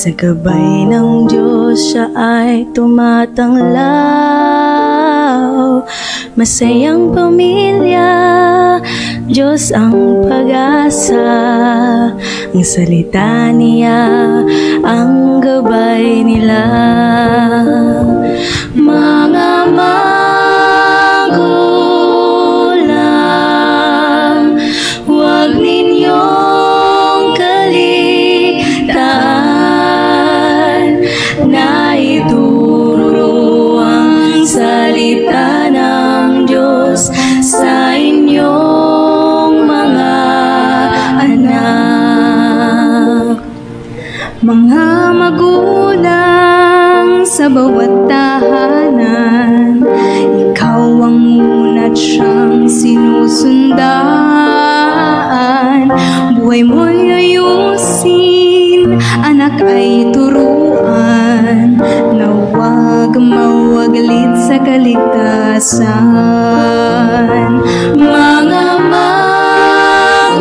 Sa gabay ng Diyos siya ay tumatanglaw. Masayang pamilya, Diyos ang pag-asa. Ang salita niya, ang gabay nila. Mga magulang, huwag ninyong kaligtaan na ituro ang salita ng Diyos sa inyong mga anak. Mga magulang sa bawat tahanan, ikaw ang muna't siyang sinusundan. Buhay mo'y ayusin, anak ay turuan, na huwag mawaglit sa kaligtasan. Mga magulang,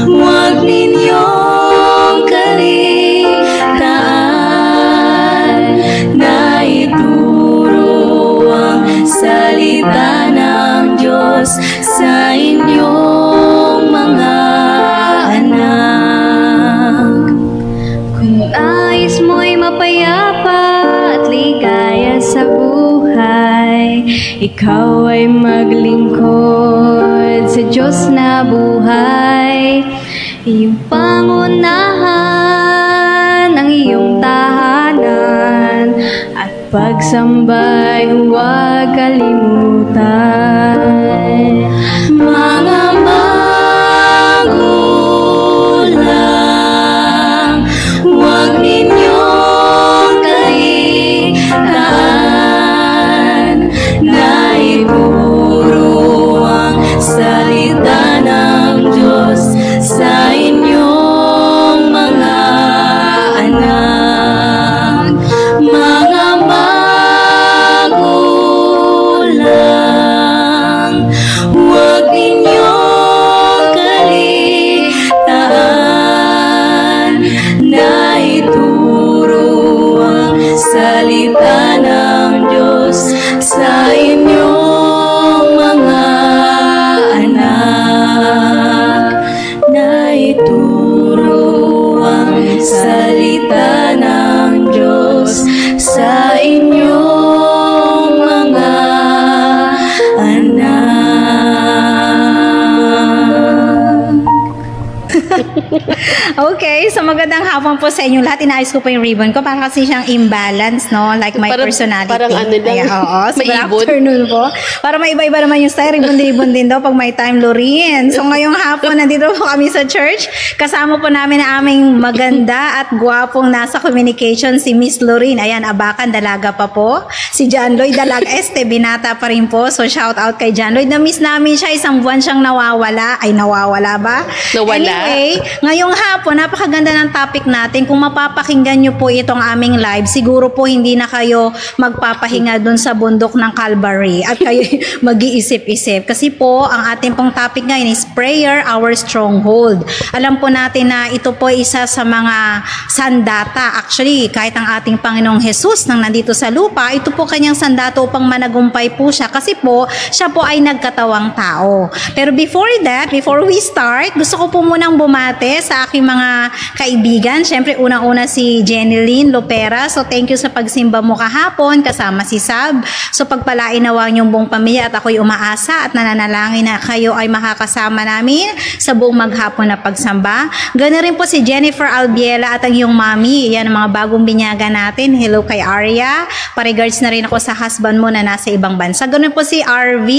huwag ninyong kaligtaan na ituro ang salita ng Diyos sa inyong mga anak. Kung nais mo'y mapayapa at ligaya sa buhay, ikaw ay maglingkod sa Diyos na buhay. Iyong pangunahan ang iyong tahanan, at pagsambay huwag kalimutan. Mga magulang, huwag ninyong kaligtaan na ituro ang salita ng Diyos sa inyong mga anak. Mga magulang, huwag ninyong kaligtaan na ituro ang salita ng Diyos sa inyong mga anak. Na ituro ang salita ng Diyos sa inyong mga anak. Okay, so magandang hapon po sa inyong lahat. Inaayos ko po yung ribbon ko para kasi siyang imbalance, no? Like my personality. Parang ano lang. Ayan, oo. So May good ibon. afternoon po. Para may iba-iba naman yung style. Ribbon din daw pag may time, Lorin. So ngayong hapon, nandito po kami sa church. Kasama po namin ang aming maganda at gwapong nasa communication, si Miss Lorin. Ayan, abakan, dalaga pa po. Si John Lloyd, dalaga binata pa rin po. So shout out kay John Lloyd. Na-miss namin siya. Isang buwan siyang nawawala. Ay, nawawala ba? Nawala. Anyway, ngayong hapon, napakaganda ng topic natin. Kung mapapakinggan nyo po itong aming live, siguro po hindi na kayo magpapahinga dun sa bundok ng Calvary at kayo mag-iisip-isip. Kasi po, ang ating pong topic ngayon is Prayer, Our Stronghold. Alam po natin na ito po isa sa mga sandata. Actually, kahit ang ating Panginoong Jesus nang nandito sa lupa, ito po kanyang sandata upang managumpay po siya. Kasi po, siya po ay nagkatawang tao. Pero before that, before we start, gusto ko po munang bumate sa aking mga kaibigan. Siyempre, unang-una si Jeneline Lopera. So, thank you sa pagsimba mo kahapon, kasama si Sab. So, pagpalain nawa niyong buong pamilya at ako'y umaasa at nananalangin na kayo ay makakasama namin sa buong maghapon na pagsamba. Ganoon rin po si Jennifer Albiela at ang iyong mami. Yan ang mga bagong binyaga natin. Hello kay Arya. Paregards na rin ako sa husband mo na nasa ibang bansa. Ganoon po si RV.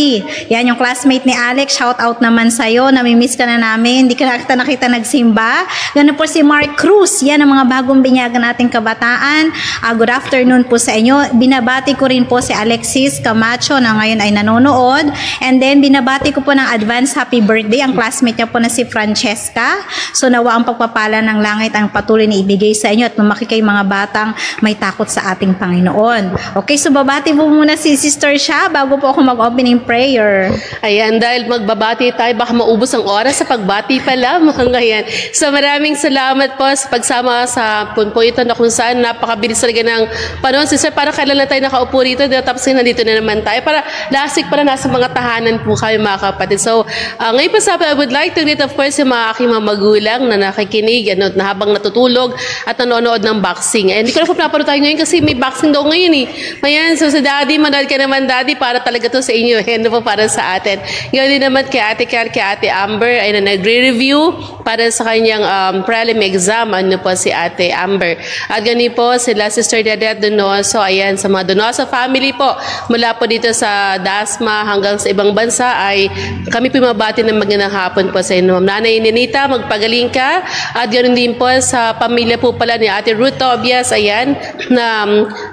Yan yung classmate ni Alex. Shout out naman sa'yo. Namimiss ka na namin. Hindi ka nakita nagsimba. Ganoon po si Mark Cruz. Yan ang mga bagong binyaga nating kabataan. Good afternoon po sa inyo. Binabati ko rin po si Alexis Camacho na ngayon ay nanonood. And then binabati ko po ng advance happy birthday ang classmate niya po na si Francesca. So nawa ang pagpapala ng langit ang patuloy na ibigay sa inyo at lumaki kayo mga batang may takot sa ating Panginoon. Okay, so babati po muna si Sister Sha bago po ako mag-opening prayer. Ayan, dahil magbabati tayo, baka maubos ang oras sa pagbati pa lamang ngayon. So So maraming salamat po sa pagsama sa punpo ito na kung saan napakabilis talaga ng panahon. Sister, para kailan na tayo nakaupo rito, tapos nandito na naman tayo. Para last week para nasa mga tahanan po kayo mga kapatid. So ngayon po sa I would like to greet of course yung mga aking mga magulang na nakikinig na habang natutulog at nanonood ng boxing. Hindi ko na po pinapanood tayo ngayon kasi may boxing daw ngayon eh. Ayan, so sa daddy, manood ka naman daddy para talaga to sa inyo. Ano po para sa atin. Ngayon din naman kay Ate Cal, kay Ate Amber ay na nagre-review para sa kanyang prelim exam. Ano po si Ate Amber. At ganun po sila Sister Dadet Donoso. Ayan, sa mga Donoso family po. Mula po dito sa Dasma hanggang sa ibang bansa ay kami pumabati ng magandang hapon po sa inyo. Nanay Ninita, magpagaling ka. At ganoon din po sa pamilya po pala ni Ate Ruth Tobias, ayan, na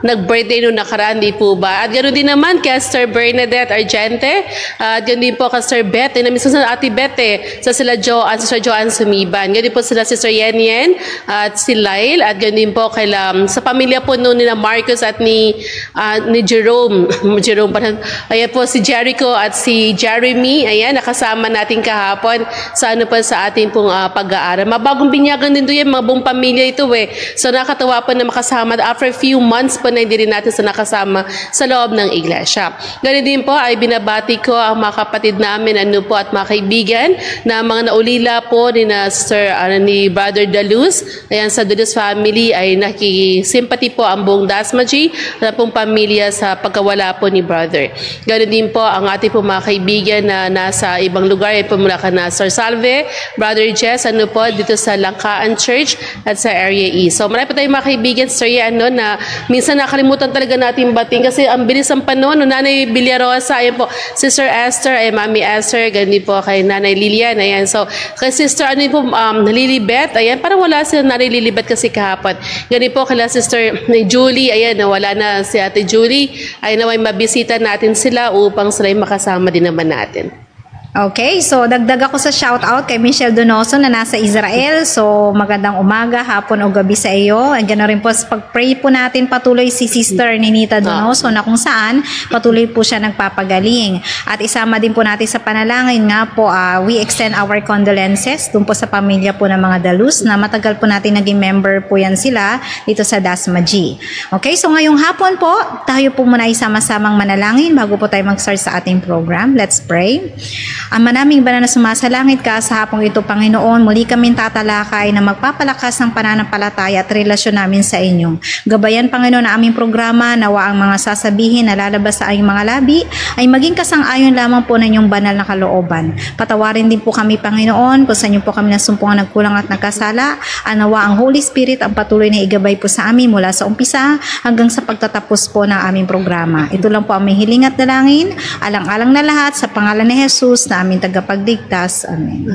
nag-birthday noong nakaraan, di po ba? At ganoon din naman kay Sister Bernadette Argente. At ganoon din po kay Sister Beth, na mismo sa Ate Beth sa sila Sister Joanne Sumiban. Ganoon din po sila Sister Yen Yen at si Lyle. At ganoon din po kay sa pamilya po noon nila Marcos at ni Jerome. Jerome pa. Ayan po si Jericho at si Jeremy. Ayan, nakasama natin kahapon sa ano pa sa ating pong pag-aaral. Mabagong binyagan din doon yan, mga buong pamilya ito eh. So nakatawa po na makasama after a few months po na hindi rin natin sa nakasama sa loob ng iglesia. Ganun din po ay binabati ko ang mga kapatid namin ano po at mga kaibigan na mga naulila po ni ni Brother Daluz. Ayan, sa Daluz family ay nakisimpati po ang buong Dasmaji at pong pamilya sa pagkawala po ni Brother. Ganun din po ang ating po mga kaibigan na nasa ibang lugar ay pumula ka na Sir Salve, Brother Jess, ano po, dito sa Langkaan Church at sa Area E. So marami pa tayong mga kaibigan, Sir ano, na minsan nakalimutan talaga natin bating kasi ang bilis ang panahon. No, Nanay Villarosa, ayan po, Sister Esther, ay Mami Esther, ganun po kay Nanay Lilian, ayan. So kay Sister ano po, Lilibet, ayan, parang wala si Nanay Lilibet kasi kahapon. Ganun po kay Sister Julie, ayan, wala na si Ate Julie, ay naway mabisita natin sila upang sila makasama din naman natin. Okay, so dagdag ako sa shoutout kay Michelle Donoso na nasa Israel. So magandang umaga, hapon o gabi sa iyo. And ganoon rin po sa pag-pray po natin patuloy si Sister Ninita Donoso na kung saan patuloy po siya nagpapagaling. At isama din po natin sa panalangin nga po, we extend our condolences dun po sa pamilya po ng mga Daluz na matagal po natin naging member po yan sila dito sa Dasmaji. Okay, so ngayong hapon po, tayo po muna isama-samang manalangin bago po tayo mag-start sa ating program. Let's pray. Ang manaming banal na sumasalangit ka sa hapong ito, Panginoon, muli kaming tatalakay na magpapalakas ng pananampalataya at relasyon namin sa inyo. Gabayan, Panginoon, na aming programa, nawa ang mga sasabihin na lalabas sa aming mga labi ay maging kasang-ayon lamang po ng inyong banal na kalooban. Patawarin din po kami, Panginoon, kung sa inyo po kami nasumpungan nagkulang at nagkasala. Nawa ang Holy Spirit ang patuloy na igabay po sa amin mula sa umpisa hanggang sa pagtatapos po ng aming programa. Ito lang po ang may hiling at dalangin, alang-alang na lahat sa pangalan ni Jesus na aming tagapagligtas. Amen.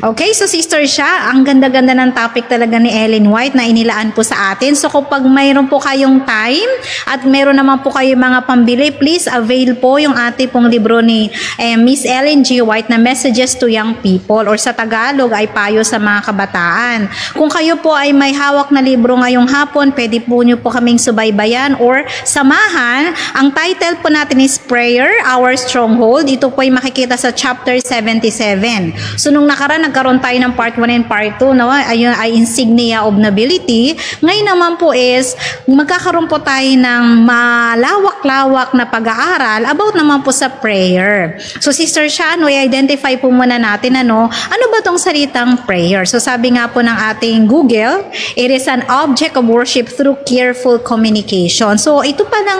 Okay, so Sister Sha, ang ganda-ganda ng topic talaga ni Ellen White na inilaan po sa atin. So kapag mayroon po kayong time at mayroon naman po kayong mga pambili, please avail po yung ating pong libro ni Miss Ellen G. White na Messages to Young People, or sa Tagalog ay Payo sa mga Kabataan. Kung kayo po ay may hawak na libro ngayong hapon, pwede po nyo po kaming subaybayan or samahan. Ang title po natin is Prayer, Our Stronghold. Ito po ay makikita sa chapter 77. So nung nakaraan nagkaroon tayo ng part 1 and part 2, no? Ayun ay Insignia of Nobility. Ngayon naman po is magkakaroon po tayo ng malawak-lawak na pag-aaral about naman po sa prayer. So Sister Sha, i-identify po muna natin ano ba tong salitang prayer. So sabi nga po ng ating Google, it is an object of worship through careful communication. So ito pa ng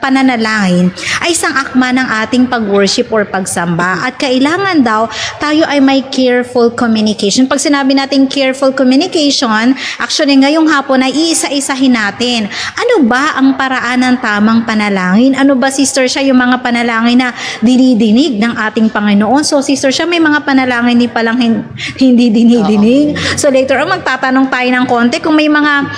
pananalangin ay isang akma ng ating pag-worship or pagsamba, at kailangan daw tayo ay may careful communication. Pag sinabi natin careful communication, actually ngayong hapon ay iisa-isahin natin. Ano ba ang paraan ng tamang panalangin? Ano ba, Sister Sha, yung mga panalangin na dinidinig ng ating Panginoon? So Sister Sha, may mga panalangin di palang hindi dinidinig. So later on magtatanong tayo ng konti. Kung may mga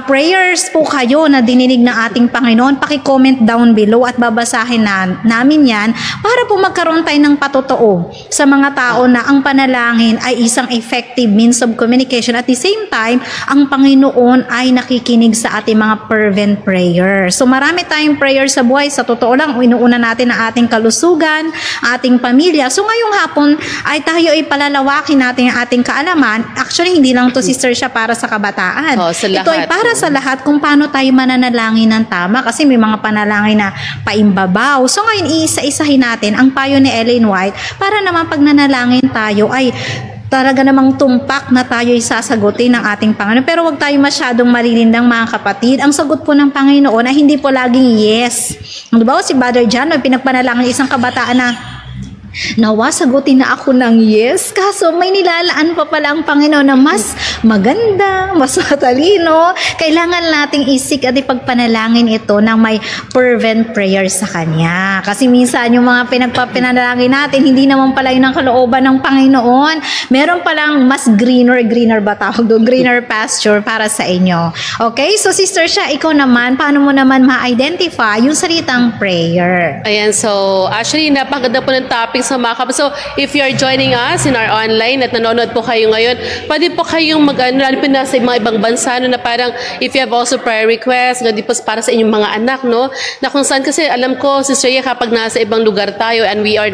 prayers po kayo na dininig ng ating Panginoon, paki-comment down below at babasahin namin yan para po magkaroon tayo ng patotoo sa mga tao na ang panalangin ay isang effective means of communication. At the same time, ang Panginoon ay nakikinig sa ating mga fervent prayers. So marami tayong prayers sa buhay. Sa totoo lang, inuuna natin ang ating kalusugan, ating pamilya. So ngayong hapon ay tayo ay palalawakin natin ang ating kaalaman. Actually, hindi lang to sister siya para sa kabataan. Sa Ito ay para sa lahat kung paano tayo mananalangin ng tama kasi may mga panalangin na paimbabaw. So ngayon, iisa-isahin natin ang payo ni Ellen White para naman pag nanalangin tayo ay talaga namang tumpak na tayo ay sasagutin ng ating Panginoon. Pero wag tayo masyadong marilindang mga kapatid. Ang sagot po ng Panginoon ay hindi po laging yes. Diba? Si Brother John, may pinagpanalangin isang kabataan na nawa, sagutin na ako ng yes. Kaso may nilalaan pa pala ang Panginoon na mas maganda, mas matalino. Kailangan nating isik at ipagpanalangin ito ng may fervent prayer sa Kanya. Kasi minsan yung mga pinagpapanalangin natin, hindi naman pala yun ang kalooban ng Panginoon. Meron palang mas greener ba tawag doon? Greener pasture para sa inyo. Okay? So Sister Sha, ikaw naman, paano mo naman ma-identify yung salitang prayer? Ayan, so actually napakaganda po ng topic sa mga kapatid. So if you are joining us in our online at nanonood po kayo ngayon, pwede po kayong lalo po na sa mga ibang bansa na parang if you have also prayer requests, hindi po para sa inyong mga anak, no? Na kung saan kasi alam ko, Sister Ye, kapag nasa ibang lugar tayo and we are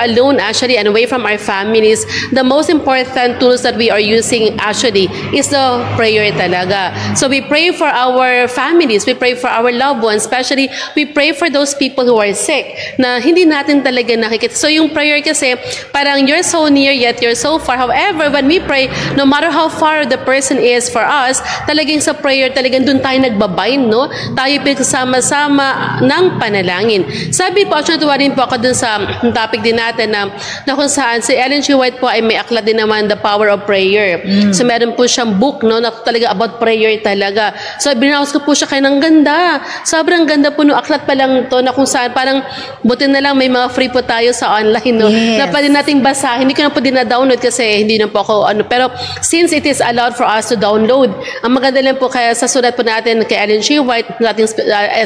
alone actually and away from our families, the most important tools that we are using actually is the prayer talaga. So we pray for our families, we pray for our loved ones, especially we pray for those people who are sick na hindi natin talaga nakikita. So yung prayer kasi, parang you're so near yet you're so far. However, when we pray, no matter how far the person is for us, talagang sa prayer, talagang dun tayo nagbabind, no? Tayo pinagsama-sama ng panalangin. Sabi po, actually natuwa rin po ako dun sa topic din natin na kung saan si Ellen G. White po ay may aklat din naman, The Power of Prayer. So meron po siyang book, no, na talaga about prayer talaga. So binawas ko po siya kaya ng ganda. Sobrang ganda po no aklat pa lang to na kung saan parang buti na lang may mga free po tayo sa online, no? Yes. Na pwede nating basahin. Hindi ko na po din-download kasi hindi na po ako pero since it is allowed for us to download, ang maganda lang po kaya sa sulat po natin kay Ellen G. White, nating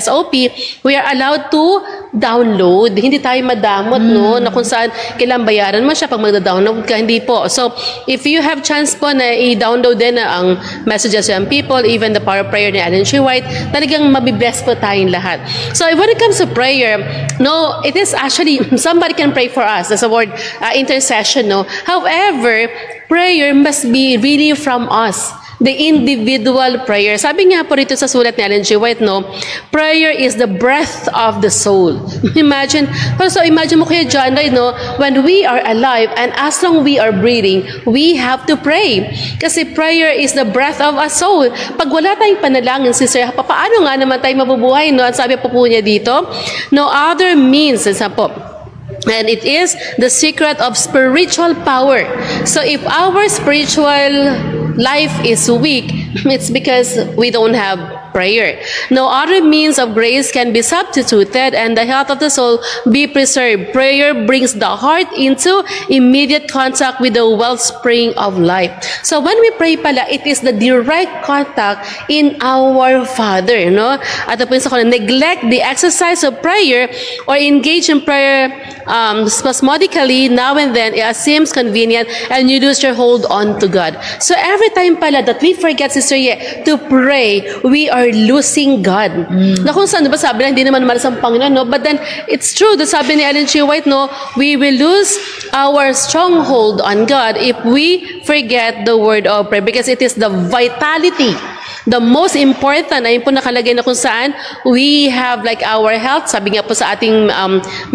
SOP, we are allowed to download. Hindi tayo madamot, no? Na kung saan kailangan bayaran mo siya pag magda-download ka, hindi po. So, if you have chance po na i-download din ang Messages from People, even The Power of Prayer ni Ellen G. White, talagang mabibless po tayong lahat. So, when it comes to prayer, no, it is actually, somebody can pray for us. That's a word, intercession, no? However, prayer must be really from us. The individual prayer. Sabi nga po rito sa sulat ni Ellen G. White, no? Prayer is the breath of the soul. Imagine mo Kuya John, right, no? When we are alive and as long we are breathing, we have to pray. Kasi prayer is the breath of a soul. Pag wala tayong panalangin, sister, paano nga naman tayo mabubuhay, no? At sabi po niya dito, no other means, po, and it is the secret of spiritual power. So if our spiritual life is weak, it's because we don't have prayer. No other means of grace can be substituted and the health of the soul be preserved. Prayer brings the heart into immediate contact with the wellspring of life. So when we pray pala, it is the direct contact in our Father, no? At the point sa neglect the exercise of prayer or engage in prayer spasmodically now and then, it seems convenient and you lose your hold on to God. So every time pala that we forget, Sister Ye, to pray, we are losing God. Na kung saan, diba sabi na, hindi naman malas ang Panginoon, no? But then, it's true, that sabi ni Ellen G. White, no? We will lose our stronghold on God if we forget the word of prayer because it is the vitality. The most important, ayun po nakalagay na kung saan we have like our health, sabi nga po sa ating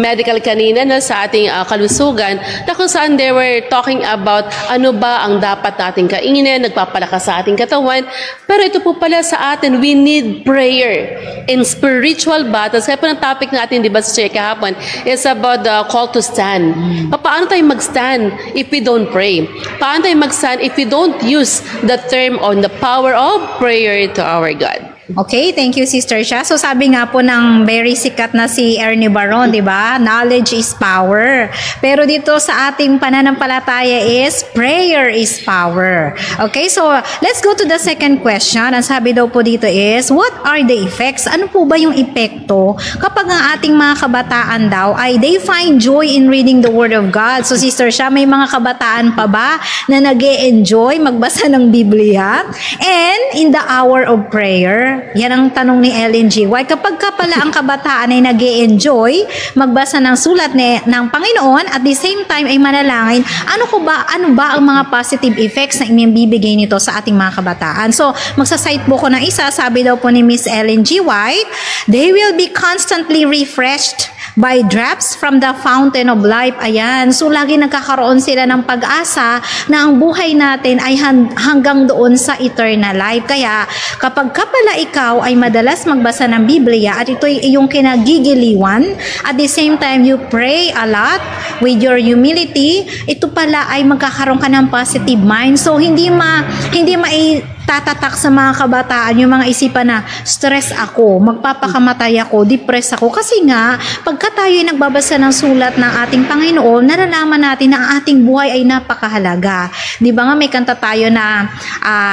medical kanina, na sa ating kalusugan, na kung saan they were talking about ano ba ang dapat nating kainin, nagpapalakas sa ating katawan. Pero ito po pala sa atin, we need prayer in spiritual battles. Kaya po ng topic natin, di ba sa kahapon, is about the call to stand. Paano tayo mag-stand if we don't pray? Paano tayo mag-stand if we don't use the term on the power of prayer prayer to our God. Okay, thank you, Sister Sha. So sabi nga po ng very sikat na si Ernie Baron, di ba? Knowledge is power. Pero dito sa ating pananampalataya is prayer is power. Okay, so let's go to the second question. Ang sabi daw po dito is, what are the effects? Ano po ba yung epekto kapag ang ating mga kabataan daw ay they find joy in reading the Word of God? So Sister Sha, may mga kabataan pa ba na nag-e-enjoy magbasa ng Biblia? And in the hour of prayer, yan ang tanong ni Ellen G. White. Kapag ka pala ang kabataan ay nag-e-enjoy magbasa ng sulat ng Panginoon at the same time ay manalangin, ano ba ang mga positive effects na inibibigay nito sa ating mga kabataan? So, magsasite po ko ng isa, sabi daw po ni Miss Ellen G. White, they will be constantly refreshed by drops from the fountain of life. Ayan. So, lagi nagkakaroon sila ng pag-asa na ang buhay natin ay hanggang doon sa eternal life. Kaya, kapag pala ikaw ay madalas magbasa ng Biblia at ito ay iyong kinagigiliwan, at the same time you pray a lot with your humility, ito pala ay magkakaroon ka ng positive mind. So, hindi tatatak sa mga kabataan yung mga isipan na stress ako, magpapakamatay ako, depress ako. Kasi nga, pagka tayo ay nagbabasa ng sulat ng ating Panginoon, nalalaman natin na ang ating buhay ay napakahalaga. Di ba nga may kanta tayo na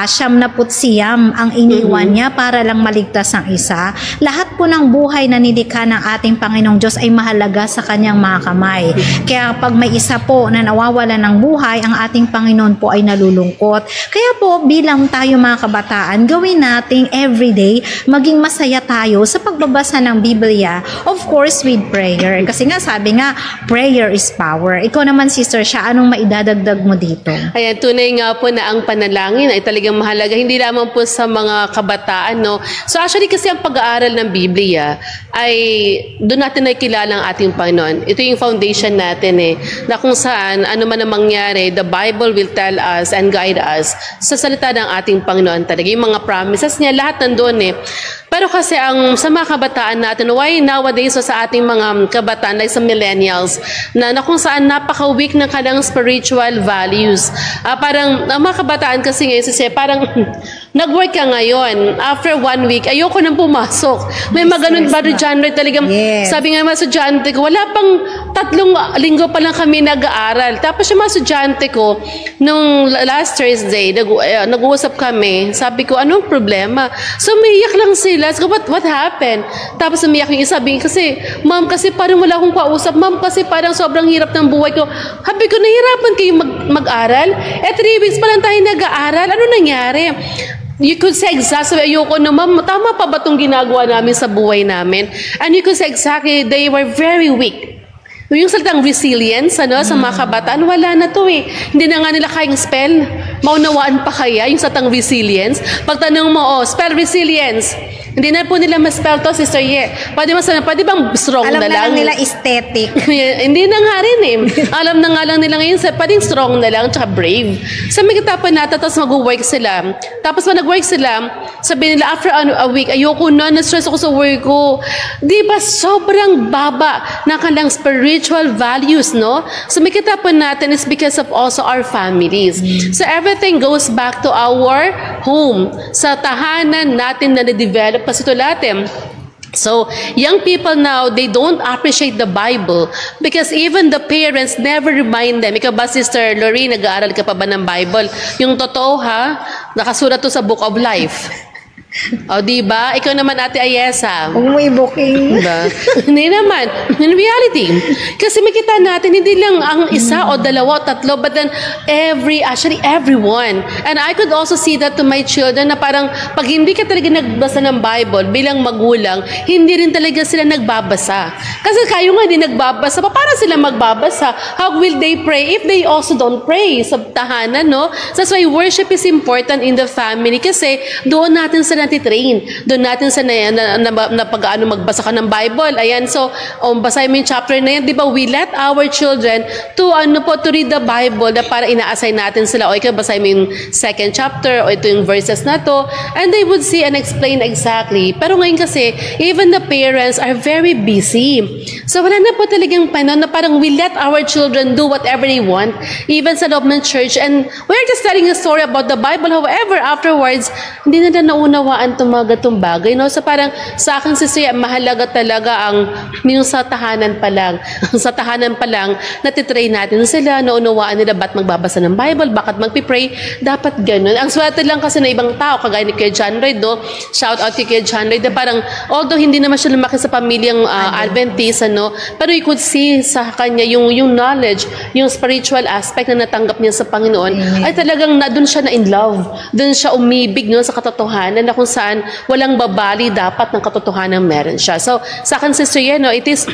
siyam na putsiyam ang iniwan niya para lang maligtas ang isa. Lahat po ng buhay na nilikha ng ating Panginoong Diyos ay mahalaga sa kanyang mga kamay. Kaya pag may isa po na nawawala ng buhay, ang ating Panginoon po ay nalulungkot. Kaya po bilang tayo mga kabataan, gawin nating everyday, maging masaya tayo sa pagbabasa ng Biblia, of course with prayer. Kasi nga, sabi nga, prayer is power. Ikaw naman, Sister Sha, anong maidadagdag mo dito? Ayan, tunay nga po na ang panalangin ay talagang mahalaga, hindi lamang po sa mga kabataan, no? So actually kasi ang pag-aaral ng Biblia ay doon natin nakikilala ang ating Panginoon. Ito yung foundation natin na kung saan, ano man ang mangyari, the Bible will tell us and guide us sa salita ng ating Panginoon talaga. Yung mga promises niya, lahat nandoon Pero kasi sa mga kabataan natin, why nowadays sa ating mga kabataan, like sa millennials, na kung saan napaka-weak ng kanilang spiritual values. Parang, ang mga kabataan kasi ngayon, parang nag-work ka ngayon, after 1 week, ayoko nang pumasok. May mga ganun ba genre talagang, sabi nga mga estudyante ko, wala pang 3 linggo pa lang kami nag-aaral. Tapos yung mga estudyante ko, nung last Thursday, nag-uusap kami, sabi ko, anong problema? So, umiiyak lang sila. So, what happened? Tapos umiyak yung isa, sabi kasi, ma'am, kasi parang wala akong kausap. Ma'am, kasi parang sobrang hirap ng buhay ko. Habi ko, nahirapan kayo mag-aral? 3 weeks pa lang tayo nag-aaral. Ano nangyari? You could say exactly, ayoko na, ma'am, tama pa ba itong ginagawa namin sa buhay namin? And you could say exactly, they were very weak. Yung salitang resilience, sa mga kabataan, wala na to Hindi na nga nila kayang spell. Maunawaan pa kaya yung salitang resilience? Pagtanong mo, spell resilience. Hindi na po nila ma-spell to, Sister Ye. Pwede bang strong Alam na lang? Alam na lang nila aesthetic. Hindi na nga rin Alam na nga lang nila ngayon, pwedeng strong na lang, tsaka brave. So may katapan natin, tapos mag-work sila. Tapos pag nag-work sila, sabi nila, after a week, ayoko na-stress ako sa work ko. Di ba sobrang baba ng kanilang spiritual values, no? So may katapan natin is because of also our families. So everything goes back to our home. Sa tahanan natin na na-develop kasi ito natin. So, young people now, they don't appreciate the Bible because even the parents never remind them. Ikaw ba, Sister Lorraine, nag-aaral ka pa ba ng Bible? Yung totoo nakasulat to sa Book of Life. O, diba? Ikaw naman, Ate Ayesa. Huwag mo i-booking. Diba? Hindi naman. In reality, kasi makita natin, hindi lang ang isa o dalawa o tatlo, but then everyone. And I could also see that to my children na parang pag hindi ka talaga nagbasa ng Bible bilang magulang, hindi rin talaga sila nagbabasa. Kasi kayo nga hindi nagbabasa, paano sila magbabasa? How will they pray if they also don't pray sa tahanan, no? That's why worship is important in the family kasi doon natin sila natitrain. Doon natin sa na pag-ano magbasa ka ng Bible. Ayan, so, basahin mo yung chapter na yan. Di ba, we let our children to read the Bible na para ina-assign natin sila. O ikaw, basahin mo yung 2nd chapter o ito yung verses na to. And they would see and explain exactly. Pero ngayon kasi, even the parents are very busy. So, wala na po talagang panon na parang we let our children do whatever they want, even sa loob ng church. And we're just telling a story about the Bible. However, afterwards, hindi na nauunawa maunawaan itong mga gatong bagay, no? So parang sa akin, Sister, mahalaga talaga ang yung sa tahanan pa lang. Sa tahanan pa lang, natitrain natin sila, naunawaan nila ba't magbabasa ng Bible, bakit magpipray, dapat ganun. Ang swerte lang kasi na ibang tao, kagaya ni Kuya John Lloyd, no? Shout out kay Kuya John Lloyd, na parang, although hindi naman siya lumaki sa pamilyang Adventist, ano, pero you could see sa kanya yung knowledge, yung spiritual aspect na natanggap niya sa Panginoon, ay talagang doon siya na in love. Doon siya umibig, no, sa katotohanan na kung saan walang babali dapat ng katotohanan meron siya. So, sa akin, Sister Yen, no, it is,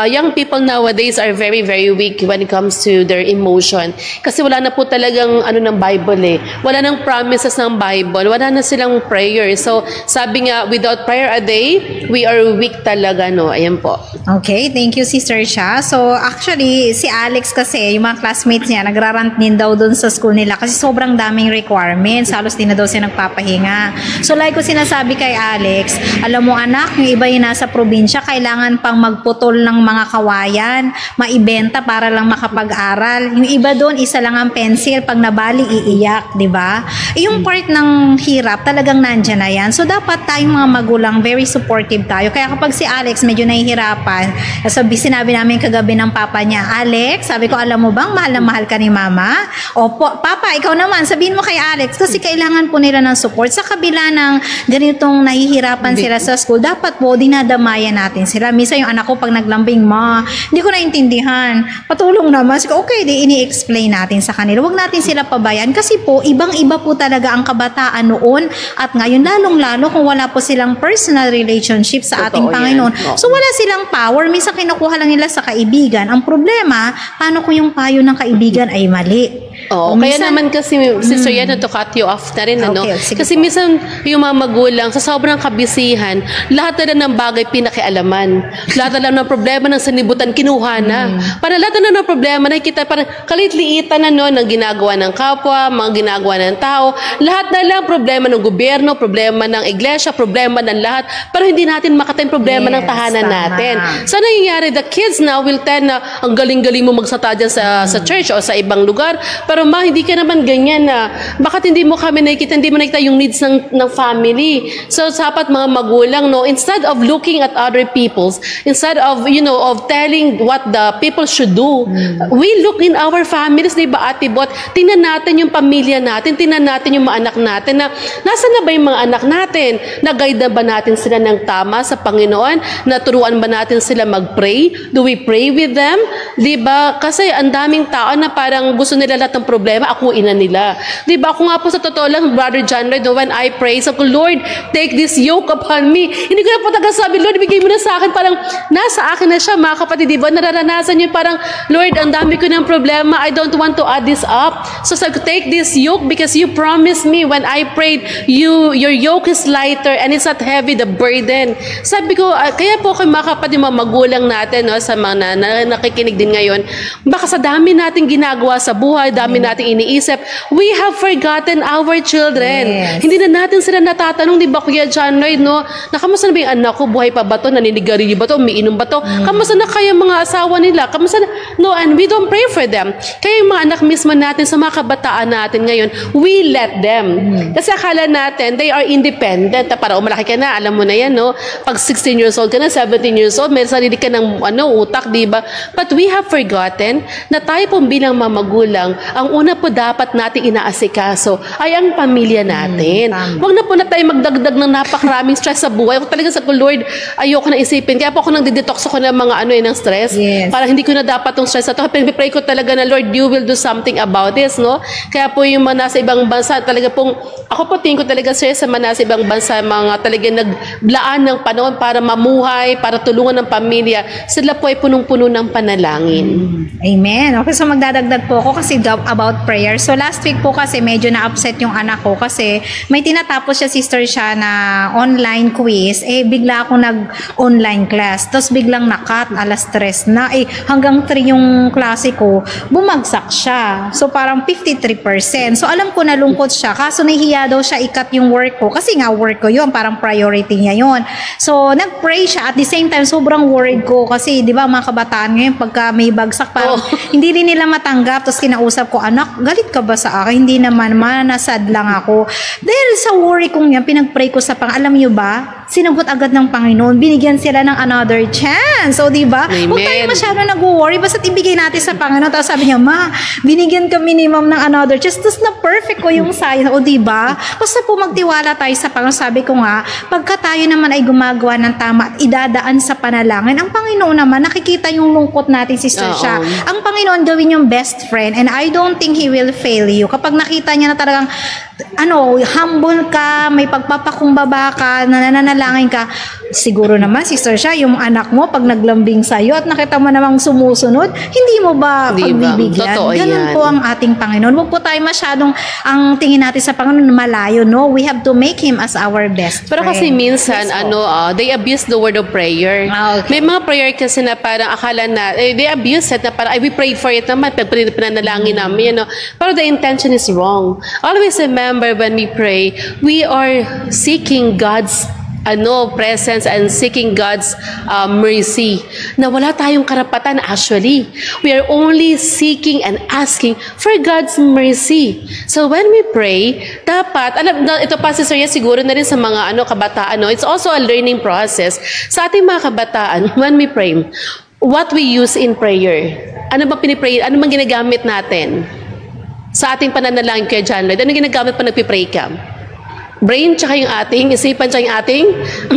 young people nowadays are very, very weak when it comes to their emotion. Kasi wala na po talagang ng Bible eh. Wala nang promises ng Bible. Wala na silang prayer. So, sabi nga, without prayer a day, we are weak talaga, no? Ayan po. Okay, thank you, Sister Sha. So, actually, si Alex kasi, yung mga classmates niya, nagrarant din daw dun sa school nila kasi sobrang daming requirements. Halos din na daw siya nagpapahinga. So, like ko sinasabi kay Alex, alam mo anak, yung iba yung nasa probinsya, kailangan pang magputol ng mga kawayan, maibenta para lang makapag-aral. Yung iba doon, isa lang ang pencil, pag nabali, iiyak, di ba? Yung part ng hirap, talagang nandyan na yan. So, dapat tayong mga magulang, very supportive tayo. Kaya kapag si Alex medyo nahihirapan, sinabi namin kagabi ng papa niya, Alex, sabi ko, alam mo bang mahal na mahal ka ni mama? Opo, papa, ikaw naman, sabihin mo kay Alex, kasi kailangan po nila ng support. Sa kabila ng ganitong nahihirapan sila sa school, dapat po, dinadamayan natin sila. Misa yung anak ko, pag naglambing, ma, hindi ko naintindihan. Patulong naman. So, okay, ini-explain natin sa kanila. Huwag natin sila pabayan kasi po, ibang-iba po talaga ang kabataan noon at ngayon, lalong-lalo kung wala po silang personal relationship sa ating Panginoon. So, wala silang power. Minsan kinukuha lang nila sa kaibigan. Ang problema, paano kung yung payo ng kaibigan ay mali? Oo, kaya naman kasi, Sister Yan, to cut you off na rin, ano? Kasi minsan, yung mga magulang, sa sobrang kabisihan, lahat na lang ng bagay pinakialaman. Lahat na lang ng problema ng sanibutan, kinuha na. Para lahat na lang ng problema, nakikita, parang kalit-liitan na, no, ng ginagawa ng kapwa, mga ginagawa ng tao. Lahat na lang problema ng gobyerno, problema ng iglesia, problema ng lahat. Pero hindi natin makatay problema ng tahanan natin. So, nangyayari, the kids now will tend na, ang galing-galing mo magsata dyan sa church o sa ibang lugar. Pero ma, hindi ka naman ganyan na, bakit hindi mo kami nakikita, hindi mo nakikita yung needs ng family. So, dapat mga magulang, no, instead of looking at other people's, instead of, of telling what the people should do, we look in our families, di ba, Ate Bot? Tingnan natin yung pamilya natin, tingnan natin yung mga anak natin, na nasa na ba yung mga anak natin? Nag-guide na ba natin sila ng tama sa Panginoon? Naturuan ba natin sila mag-pray? Do we pray with them? Di ba? Kasi ang daming tao na parang gusto nila lahat ng problema, akuin na nila. Diba? Ako nga po sa totoo lang, Brother John Lloyd, when I pray, sabi ko, Lord, take this yoke upon me. Hindi ko na po taga sabi, Lord, bigay mo na sa akin. Parang, nasa akin na siya, mga kapatid, diba? Nararanasan niyo parang, Lord, ang dami ko ng problema. I don't want to add this up. So, sabi ko, take this yoke because you promised me when I prayed, your yoke is lighter and it's not heavy, the burden. Sabi ko, kaya po kay mga kapatid, mga magulang natin, no, sa mga nakikinig din ngayon, baka sa dami natin ginagawa sa buhay, dami nating iniisip, we have forgotten our children. Yes. Hindi na natin sila natatanong, di ba, Kuya John Lloyd, no? Nakamusta na ba yung anak ko? Buhay pa ba to? Naninigarilyo ba to? Umiinom ba to? Kamusta na kaya mga asawa nila? Kamusta na? No, and we don't pray for them. Kaya yung mga anak mismo natin, sa mga kabataan natin ngayon, we let them. Kasi akala natin, they are independent. Para umalaki ka na, alam mo na yan, no? Pag 16 years old ka na, 17 years old, may sarili ka ng utak, di ba? But we have forgotten na tayo pong bilang mga magulang, ang una po dapat nating inaasikaso ay ang pamilya natin. Huwag na po na tayo magdagdag ng napakaraming stress sa buhay. Kung talaga sa Lord, ayoko na isipin. Kaya po ako nang didetox ako ng mga ng stress. Yes. Para hindi ko na dapat tong stress na to. Pray ko talaga na, Lord, you will do something about this, no? Kaya po yung mga nasa ibang bansa, talaga pong, ako po tingin ko talaga sir, sa mga nasa ibang bansa, mga talaga naglaan ng panahon para mamuhay, para tulungan ng pamilya, sila po ay punong-puno ng panalangin. Amen. Okay, so magdadagdag po ako kasi about prayer. So last week po kasi medyo na-upset yung anak ko kasi may tinatapos siya, sister siya, na online quiz. Bigla ako nag-online class. Tapos biglang nakat, alas 3 na. Hanggang 3 yung klase ko, bumagsak siya. So parang 53%. So alam ko nalungkot siya. Kaso nahihiya daw siya ikat yung work ko. Kasi nga work ko yun, parang priority niya yun. So nag-pray siya. At the same time, sobrang worried ko. Kasi di ba mga kabataan ngayon, pagka may bagsak, parang hindi rin nila matanggap. Tapos kinausap ko, anak, galit ka ba sa akin? Hindi naman, manasad lang ako. Dahil sa worry kong yan, pinag-pray ko sa alam niyo ba, sinagot agad ng Panginoon, binigyan sila ng another chance. So, di ba? Huwag tayo masyado nag-worry, basta ibigay natin sa Panginoon. Tapos sabi niya, ma, binigyan ka minimum ng another chance. Tapos na perfect ko yung sign. O, di ba? Basta po magtiwala tayo sa Panginoon. Sabi ko nga, pagka tayo naman ay gumagawa ng tama at idadaan sa panalangin, ang Panginoon naman, nakikita yung lungkot natin, Sister Sha. Ang Panginoon gawin yung best friend, and I don't think He will fail you. Kapag nakita niya na talagang humble ka, may pagpapakumbaba ka, nananalangin ka, siguro naman, Sister Sha, yung anak mo, pag naglambing sa'yo at nakita mo namang sumusunod, hindi mo ba pagbibigyan? Ganun po ang ating Panginoon. Huwag po tayo masyadong, ang tingin natin sa Panginoon, malayo, no? We have to make Him as our best friend. Pero kasi minsan, they abuse the word of prayer. May mga prayer kasi na parang akala na, they abuse it na parang, we prayed for it naman, pinanalangin namin, pero the intention is wrong. Always remember, when we pray, we are seeking God's presence and seeking God's mercy. Na wala tayong karapatan actually. We are only seeking and asking for God's mercy. So when we pray, dapat, ito pa si Sir, siguro na rin sa mga kabataan, it's also a learning process. Sa ating mga kabataan, when we pray, what we use in prayer? Ano ba pinipray? Ano bang ginagamit natin? Sa ating pananalangin, Kuya John Lloyd, ano ginagamit pa nagpipray ka? Brain tsaka yung ating, isipan tsaka yung ating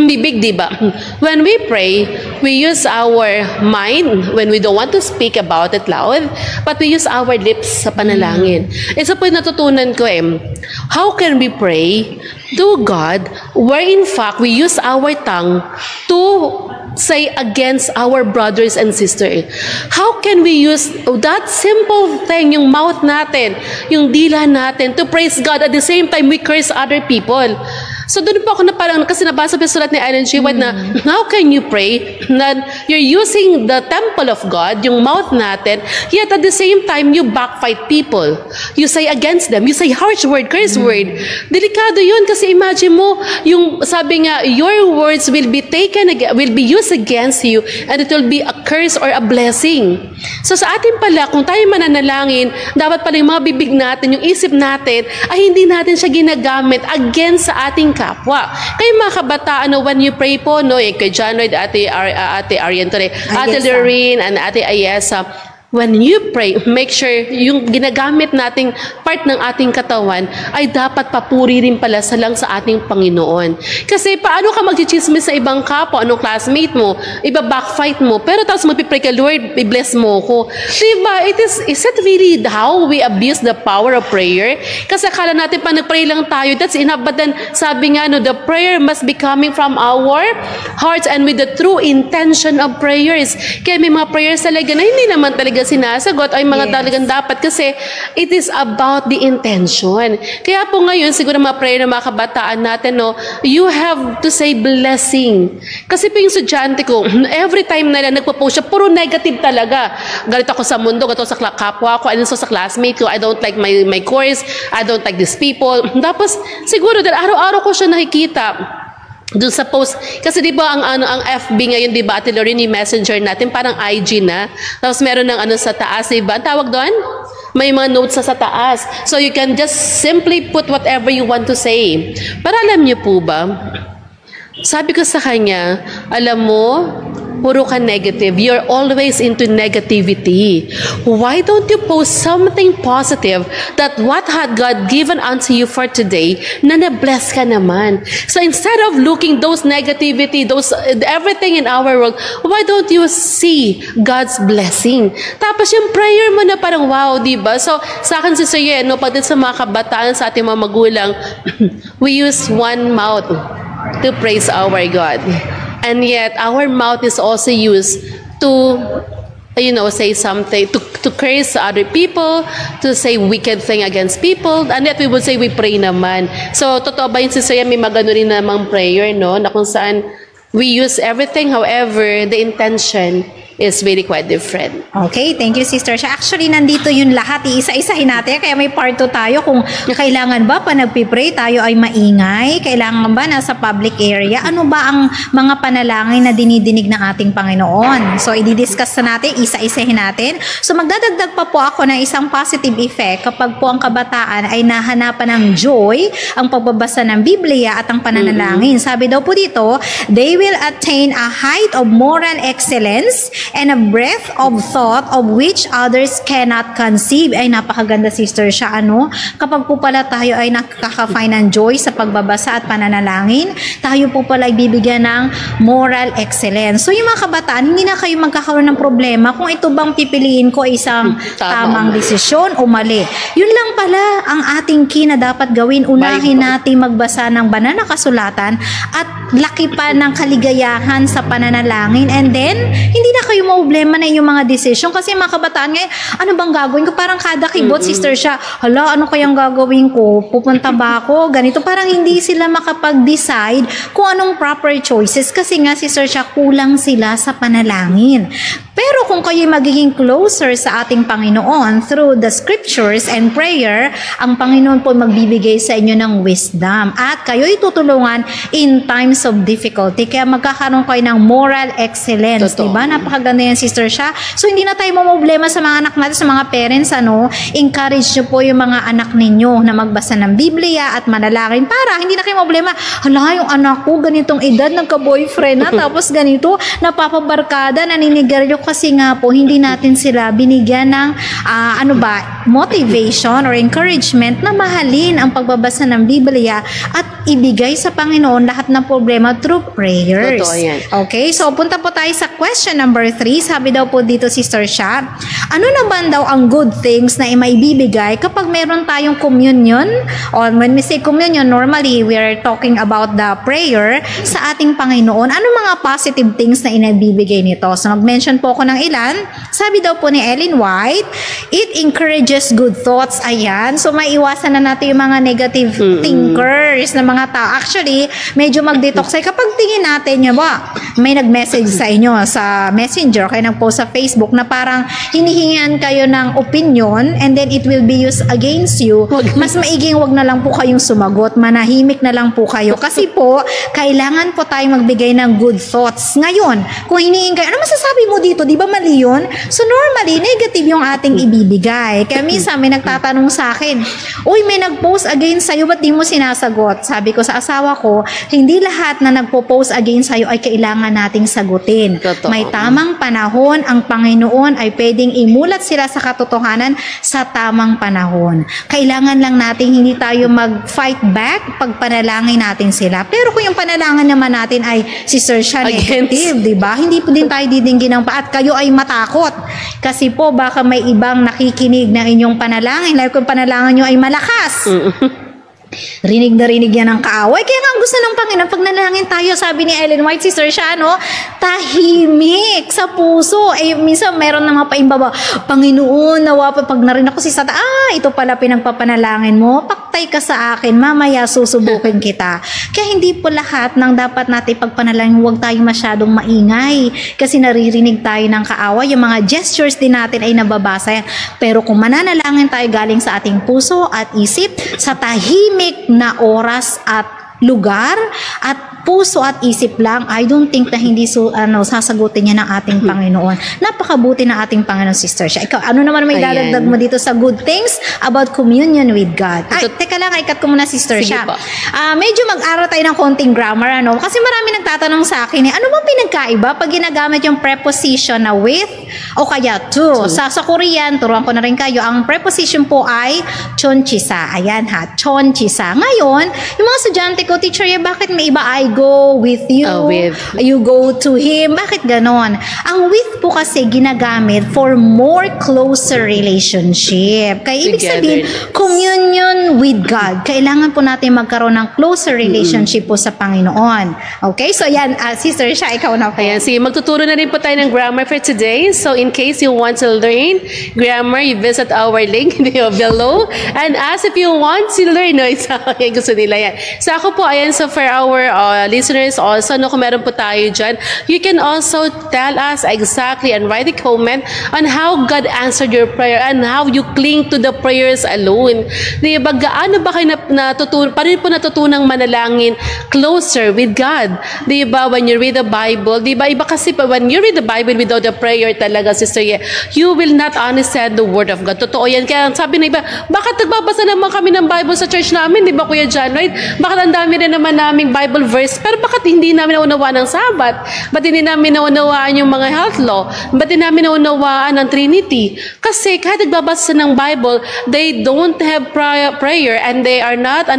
bibig, di ba? When we pray, we use our mind when we don't want to speak about it loud, but we use our lips sa panalangin. Isa po yung natutunan ko how can we pray to God where in fact we use our tongue to say against our brothers and sisters? How can we use that simple thing, yung mouth natin, yung dila natin, to praise God at the same time we curse other people? So doon po ako na parang, kasi nabasa pa sulat ni Ellen G. White na, how can you pray na you're using the temple of God, yung mouth natin, yet at the same time, you backfight people. You say against them. You say harsh word, curse word. Delikado yun kasi imagine mo, yung sabi nga, your words will be taken, will be used against you, and it will be a curse or a blessing. So sa atin pala, kung tayo mananalangin, dapat pala yung mga bibig natin, yung isip natin, ay hindi natin siya ginagamit against sa ating kapwa. Kayo mga kabataan, when you pray po, kay John Lloyd, Ate Arian, Ate Lorraine, and Ate Ayesa, when you pray, make sure yung ginagamit nating part ng ating katawan ay dapat papuri rin pala lang sa ating Panginoon. Kasi paano ka magchichismis sa ibang kapwa, anong classmate mo, iba backfight mo, pero tapos magpipray ka, Lord, i-bless mo ko. Diba? Is it really how we abuse the power of prayer? Kasi akala natin pa nagpray lang tayo, that's enough. But then, sabi nga, the prayer must be coming from our hearts and with the true intention of prayers. Kaya may mga prayers talaga na hindi naman talaga sinasagot ay mga talagang dapat kasi it is about the intention. Kaya po ngayon, siguro mga prayer ng mga kabataan natin, you have to say blessing. Kasi po yung estudyante ko, every time na nagpo-post siya, puro negative talaga. Galit ako sa mundo, galit ako sa kapwa ko, sa classmate ko, I don't like my course, I don't like these people. Tapos, siguro, dahil araw-araw ko siya nakikita, doon sa post, kasi di ba ang FB ngayon, di ba, Ate Lorraine, yung messenger natin, parang IG na. Tapos meron ng sa taas, di ba? Ang tawag doon? May mga notes sa taas. So you can just simply put whatever you want to say. Para alam niyo po ba, sabi ko sa kanya, alam mo, puro ka negative. You're always into negativity. Why don't you post something positive that what had God given unto you for today, na na-bless ka naman? So instead of looking those negativity, those everything in our world, why don't you see God's blessing? Tapos yung prayer mo na parang wow, di ba? So sa akin si Sir pati sa mga kabataan, sa ating mga magulang, we use one mouth to praise our God. And yet, our mouth is also used to, say something, to curse other people, to say wicked thing against people, and yet we would say we pray naman. So, totoo ba yun, Sister, may magano rin namang prayer, na kung saan we use everything, however, the intention is really quite different. Okay, thank you, Sister Sha. Actually, nandito yun lahat. Iisa-isahin natin. Kaya may part 2 tayo kung kailangan ba pa nagpipray tayo ay maingay? Kailangan ba nasa public area? Ano ba ang mga panalangin na dinidinig ng ating Panginoon? So, i-discuss na natin, isa-isahin natin. So, magdadagdag pa po ako ng isang positive effect kapag po ang kabataan ay nahanapan ng joy, ang pagbabasa ng Biblia at ang pananalangin. Sabi daw po dito, they will attain a height of moral excellence and a breadth of thought of which others cannot conceive. Ay, napakaganda, Sister Sha, ano? Kapag po pala tayo ay nakaka-find ng joy sa pagbabasa at pananalangin, tayo po pala ay bibigyan ng moral excellence. So, yung mga kabataan, hindi na kayo magkakaroon ng problema kung ito bang pipiliin ko isang tamang desisyon o mali. Yun lang pala ang ating key na dapat gawin. Unahin natin magbasa ng banal na kasulatan at laki pa ng kaligayahan sa pananalangin, and then, hindi na kayo problema na yung mga decision. Kasi mga kabataan ngayon, ano bang gagawin ko? Parang kada kibot, Sister Sha, hala, ano kayang gagawin ko? Pupunta ba ako? Ganito. Parang hindi sila makapag-decide kung anong proper choices. Kasi nga, Sister Sha, kulang sila sa panalangin. Pero kung kayo magiging closer sa ating Panginoon through the scriptures and prayer, ang Panginoon po magbibigay sa inyo ng wisdom. At kayo itutulungan in times of difficulty. Kaya magkakaroon kayo ng moral excellence. Diba? Napakaganda yan, Sister Sha. So, hindi na tayo problema sa mga anak natin, sa mga parents, ano? Encourage nyo po yung mga anak ninyo na magbasa ng Biblia at manalangin para hindi na kayo problema. Hala, yung anak ko, ganitong edad, nagka-boyfriend na, tapos ganito, napapabarkada, naninigarilyo, kasi nga po, hindi natin sila binigyan ng, motivation or encouragement na mahalin ang pagbabasa ng Biblia at ibigay sa Panginoon lahat ng problema through prayers. Totoo yan. Okay, so punta po tayo sa question number 3. Sabi daw po dito, Sister Sha, ano naman daw ang good things na maibibigay kapag meron tayong communion? Or when we say communion, normally we are talking about the prayer sa ating Panginoon. Ano mga positive things na inabibigay nito? So, mag-mention po ako ng ilan. Sabi daw po ni Ellen White, it encourages good thoughts. Ayan. So, maiwasan na natin yung mga negative thinkers na mga tao. Actually, medyo mag-detox. Kapag tingin natin nyo ba, may nag-message sa inyo sa messenger, kayo nag-post sa Facebook na parang hinihingan kayo ng opinion and then it will be used against you, mas maiging wag na lang po kayong sumagot, manahimik na lang po kayo. Kasi po, kailangan po tayong magbigay ng good thoughts. Ngayon, kung hinihingan kayo, ano masasabi mo dito? Di ba mali yun? So normally, negative yung ating ibibigay. Kaya minsan may nagtatanong sa akin, uy, may nag-post against sa'yo, ba't di mo sinasagot? Sabi ko sa asawa ko, hindi lahat na nagpo-post against sa'yo ay kailangan nating sagutin. Totoo. May tamang panahon, ang Panginoon ay pwedeng imulat sila sa katotohanan sa tamang panahon. Kailangan lang natin hindi tayo mag-fight back pag panalangin natin sila. Pero kung yung panalangin naman natin ay Sister Sha negative, di ba? Hindi po din tayo didinggin ng paat. Kayo ay matakot. Kasi po baka may ibang nakikinig ng inyong panalangin. Like kung panalangin nyo ay malakas. Rinig na rinig yan ng kaaway. Kaya nga ang gusto ng Panginoon, pag nanalangin tayo, sabi ni Ellen White, Sister Sha, no? Tahimik sa puso. Eh, minsan meron na mga paimbaba, Panginoon, nawa pa, pag narinig ako si Satan, ito pala pinagpapanalangin mo, paktay ka sa akin, mamaya susubukin kita. Kaya hindi po lahat ng dapat natin pagpanalangin, huwag tayong masyadong maingay. Kasi naririnig tayo ng kaaway. Yung mga gestures din natin ay nababasa yan. Pero kung mananalangin tayo galing sa ating puso at isip, sa tahimik na oras at lugar at puso at isip lang, I don't think na hindi sasagutin niya ng ating Panginoon. Napakabuti ng ating Panginoon, Sister Sha. Ikaw, ano naman may dadagdag mo dito sa good things about communion with God? Ay, teka lang, ikat ko muna, Sister Sha. Medyo mag-aral tayo ng konting grammar, ano? Kasi marami nagtatanong sa akin, ano bang pinagkaiba pag ginagamit yung preposition na with o kaya to? Sa Korean, turuan ko na rin kayo, ang preposition po ay chonchisa. Ayan ha, chonchisa. Ngayon, yung mga estudyante ko, teacher, bakit may iba I go with you? You go to him? Bakit ganon? Ang with po kasi ginagamit for more closer relationship. Kaya ibig sabihin, communion with God. Kailangan po natin magkaroon ng closer relationship po sa Panginoon. Okay? So yan, Sister Sha, ikaw na po. Ayan, sige, magtuturo na rin po tayo ng grammar for today. So in case you want to learn grammar, you visit our link below. And as if you want to learn, no, gusto nila yan. So ako po, ayan, so for our listeners also, no, kung meron po tayo dyan, you can also tell us exactly and write a comment on how God answered your prayer and how you cling to the prayers alone. Diba, gaano ba kayo paano po natutunang manalangin closer with God? Diba, when you read the Bible, diba, iba kasi when you read the Bible without the prayer talaga, Sister Ye, you will not understand the Word of God. Totoo yan. Kaya sabi na iba, bakit nagbabasa naman kami ng Bible sa church namin? Diba, Kuya John Lloyd? Bakit ang dami rin naman naming Bible verse? Pero bakit hindi namin naunawaan ng Sabbath? Ba't hindi namin naunawaan yung mga health law? Ba't hindi namin naunawaan ng Trinity? Kasi kahit nagbabasa ng Bible, they don't have prayer and they are not,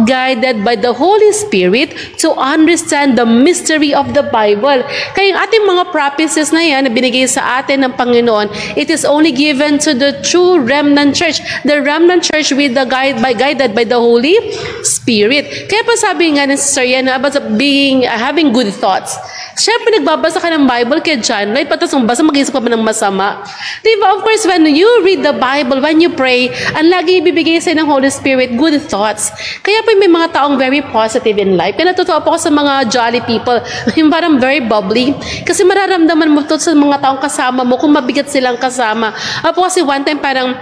guided by the Holy Spirit to understand the mystery of the Bible. Kaya yung ating mga prophecies na yan, na binigay sa atin ng Panginoon, it is only given to the true remnant church. The remnant church guided by the Holy Spirit. Kaya pa sabi nga ni Sister Yan about having good thoughts. Siyempre, nagbabasa ka ng Bible kay John Lloyd, patas mong basa, mag-isip ka ba ng masama? Diba? Of course, when you read the Bible, when you pray, ang lagi ibibigay sa'yo ng Holy Spirit, good thoughts. Kaya pa may mga taong very positive in life. Kaya natutuwa po ako sa mga jolly people, yung parang very bubbly. Kasi mararamdaman mo to sa mga taong kasama mo kung mabigat silang kasama. Apo kasi one time parang,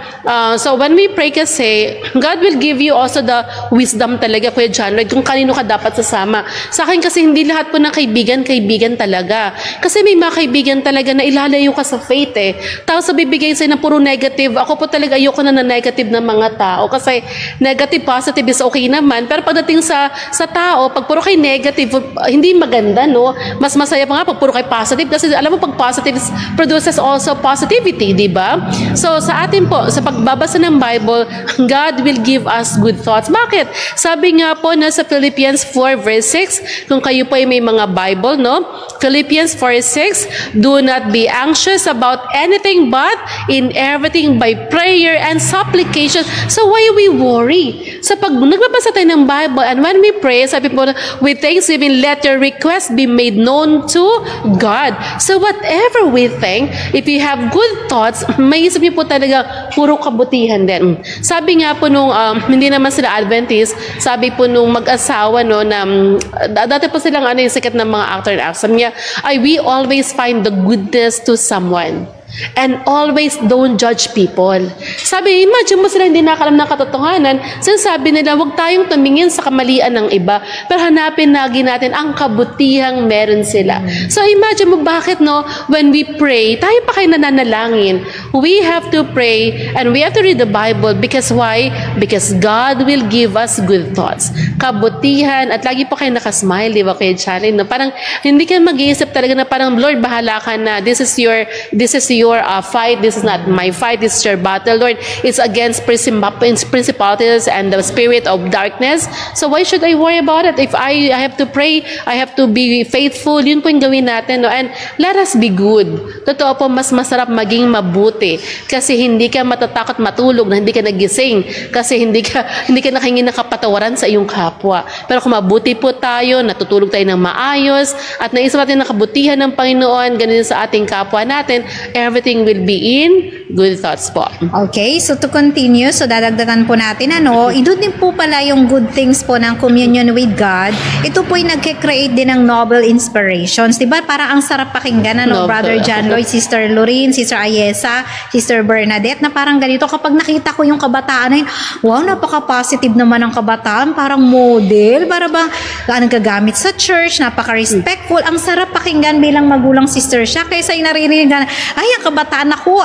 so when we pray kasi, God will give you also the wisdom talaga, Kuya John Lloyd, kung kanino ka dapat sasama. Sa akin kasi hindi lahat po ng kaibigan talaga. Kasi may mga kaibigan talaga na ilalayo ka sa faith eh. Tapos bibigay sa'yo na puro negative. Ako po talaga ayoko na negative ng mga tao. Kasi negative, positive is okay naman. Pero pagdating sa tao, pag puro kay negative, hindi maganda, no? Mas masaya pa nga pag puro kay positive. Kasi alam mo, pag positive produces also positivity, di ba? So sa atin po, sa pagbabasa ng Bible, God will give us good thoughts. Bakit? Sabi nga po na sa Philippians 4 verse 6, kung kayo po ay may mga Bible, no? Philippians 4:6, do not be anxious about anything but in everything by prayer and supplication. So why we worry? So pag nagbabasa tayo ng Bible and when we pray, sabi po, with thanksgiving, let your request be made known to God. So whatever we think, if you have good thoughts, may isip niyo po talaga puro kabutihan din. Sabi nga po nung, hindi naman sila Adventist, sabi po nung mag-asawa, no, na dati po silang yung sikat ng mga actor and actress. Sabi niya, we always find the goodness to someone. And always don't judge people. Sabi, imagine mo sila hindi nakakalam ng katotohanan. Sinasabi nila, huwag tayong tumingin sa kamalian ng iba, pero hanapin lagi natin ang kabutihang meron sila. So imagine mo bakit, no, when we pray, tayo pa kayo nananalangin. We have to pray and we have to read the Bible because why? Because God will give us good thoughts. Kabutihan at lagi pa kayo nakasmile, di ba, kay Charlie? No? Parang hindi ka mag-iisip talaga na parang, Lord, bahala ka na. This is your fight. This is not my fight. This is your battle, Lord. It's against principalities and the spirit of darkness. So why should I worry about it? If I have to pray, I have to be faithful. Yun po yung gawin natin. No? And let us be good. Totoo po, mas masarap maging mabuti. Kasi hindi ka matatakot matulog na hindi ka nagising. Kasi hindi ka nakahingi ng kapatawaran sa iyong kapwa. Pero kung mabuti po tayo, natutulog tayo ng maayos, at naisip natin ang kabutihan ng Panginoon, ganun sa ating kapwa natin, everything will be in good thoughts po. Okay, so to continue, so dadagdagan po natin, ito din po pala yung good things po ng communion with God. Ito po yung nagke-create din ng noble inspirations. Diba? Parang ang sarap pakinggan, Brother John Lloyd, Sister Lorraine, Sister Ayesa, Sister Bernadette, na parang ganito. Kapag nakita ko yung kabataan na yun, wow, napaka-positive naman ang kabataan. Parang model, para ba nagagamit sa church, napaka-respectful. Ang sarap pakinggan bilang magulang sister siya. Kaysa yung naririnig na, ay, ang kabataan ako,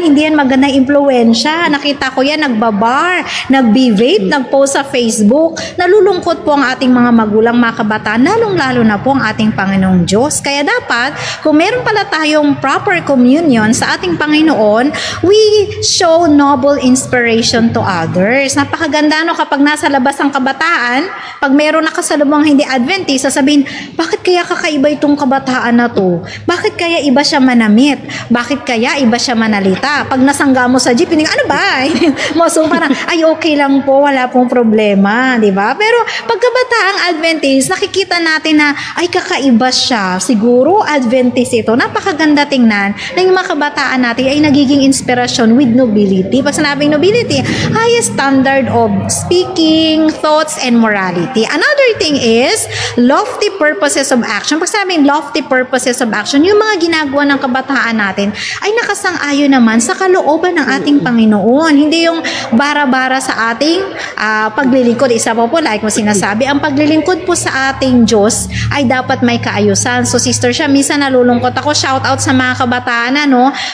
hindi yan magandang impluwensya. Nakita ko yan, nagbabar, nagbe-vape, nagpost sa Facebook. Nalulungkot po ang ating mga magulang, mga kabataan, lalong-lalo na po ang ating Panginoong Diyos. Kaya dapat, kung meron pala tayong proper communion sa ating Panginoon, we show noble inspiration to others. Napakaganda, kapag nasa labas ang kabataan, pag meron nakasalubong hindi Adventist, sasabihin, bakit kaya kakaiba itong kabataan na to? Bakit kaya iba siya manamit? Bakit bakit kaya iba siya manalita? Pag nasangga mo sa jeep, ano ba? So parang, ay okay lang po, wala pong problema, di ba? Pero pagkabataang Adventist, nakikita natin na, ay kakaiba siya. Siguro, Adventist ito. Napakaganda tingnan na yung mga kabataan natin ay nagiging inspirasyon with nobility. Pag sinabing nobility, highest standard of speaking, thoughts, and morality. Another thing is, lofty purposes of action. Pag sinabing lofty purposes of action, yung mga ginagawa ng kabataan natin ay nakasang-ayon naman sa kalooban ng ating Panginoon. Hindi yung bara-bara sa ating paglilingkod. Isa po like mo sinasabi, ang paglilingkod po sa ating Diyos ay dapat may kaayusan. So Sister Sha, minsan nalulungkot ako, shout out sa mga kabataan,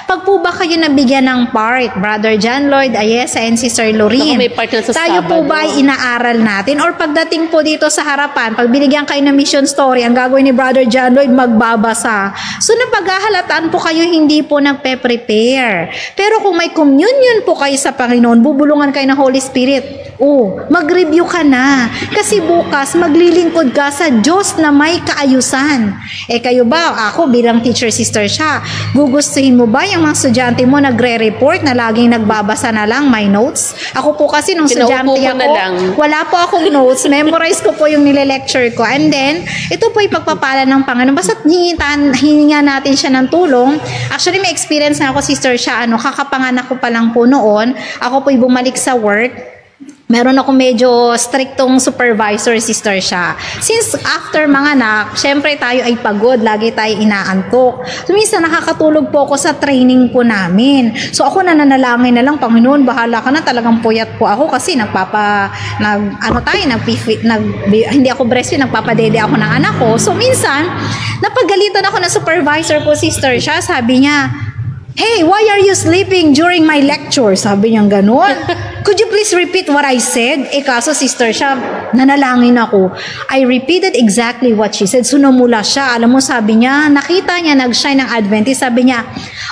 pag po ba kayo nabigyan ng part, Brother John Lloyd, Ayesa, and Sister Lorene, may part na sa tayo po Sabado. ba ay inaaral natin? Or pagdating po dito sa harapan, pag binigyan kayo ng mission story, ang gagawin ni Brother John Lloyd, magbabasa. So napaghahalataan po kayo, hindi po nagpe-prepare. Pero kung may communion po kayo sa Panginoon, bubulungan kayo ng Holy Spirit, mag-review ka na. Kasi bukas, maglilingkod ka sa Diyos na may kaayusan. Kayo ba, ako bilang teacher Sister Sha, gugustuhin mo ba yung mga estudyante mo nagre-report na laging nagbabasa na lang, my notes? Ako po kasi nung estudyante Pinaupo ko na lang. ako, wala po akong notes, memorize ko po yung nile-lecture ko. And then, ito po yung pagpapala ng Panginoon. Basta't hininga natin siya ng tulong. Actually, may experience na ako, Sister Sha, kakapanganak ko pa lang po noon. Ako po'y bumalik sa work. Meron ako medyo strictong supervisor, Sister Sha. Since after manganak, syempre tayo ay pagod, lagi tayo inaantok. So minsan nakakatulog po ako sa training po namin. So ako nananalangin na lang, Panginoon, bahala ka na, talagang puyat po ako kasi hindi ako breastfeed, nagpapadede ako ng anak ko. So minsan, napagalitan ako ng supervisor ko, Sister Sha, sabi niya, "Hey, why are you sleeping during my lecture?" Sabi niya gano'n. "Could you please repeat what I said?" Kaso Sister Sha, nanalangin ako. I repeated exactly what she said. So namula siya. Alam mo, sabi niya, nakita niya nag-shine ng Adventist. Sabi niya,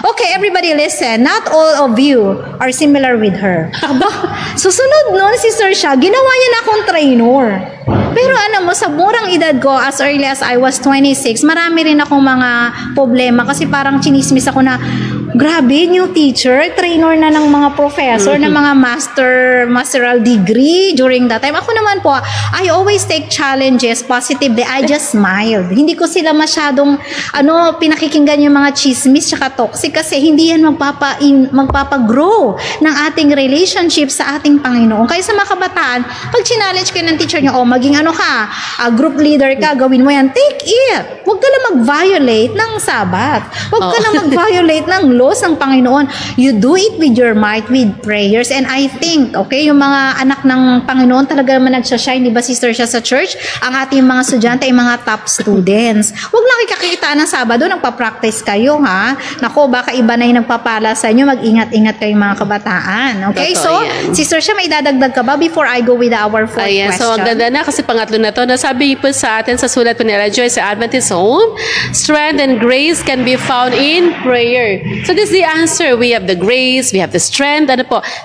"Okay, everybody listen. Not all of you are similar with her." Aba, susunod nun, Sister Sha, ginawa niya na akong trainer. Pero alam mo, sa murang edad ko, as early as I was 26, marami rin akong mga problema kasi parang chinismis ako na, grabe, new teacher, trainer na ng mga professor, ng mga masteral degree during that time. Ako naman po, I always take challenges positively. I just smiled. Hindi ko sila masyadong, pinakikinggan yung mga chismis tsaka toxic kasi hindi yan magpapagrow ng ating relationship sa ating Panginoon. Kaya sa mga kabataan, pag challenge kayo ng teacher nyo, maging group leader ka, gawin mo yan, take it. Huwag ka lang mag-violate ng Sabat. Huwag ka lang mag-violate ng laws ng Panginoon. You do it with your might, with prayers. And I think, yung mga anak ng Panginoon talaga naman nagsashine, di ba, Sister Sha, sa church? Ang ating mga estudyante ay mga top students. Huwag lang ikakita ng Sabado, nagpa-practice kayo, ha? Nako, baka iba na yung nagpapala sa inyo, mag-ingat-ingat kayong mga kabataan. Okay? Totoo So, yan. Sister Sha, may dadagdag ka ba before I go with our fourth Ayan, question? so ang ganda na kasi pangatlo na to. Nasabi po sa atin sa sulat po nila Joyce sa Adventist Home, strength and grace can be found in prayer. So this is the answer. We have the grace, we have the strength.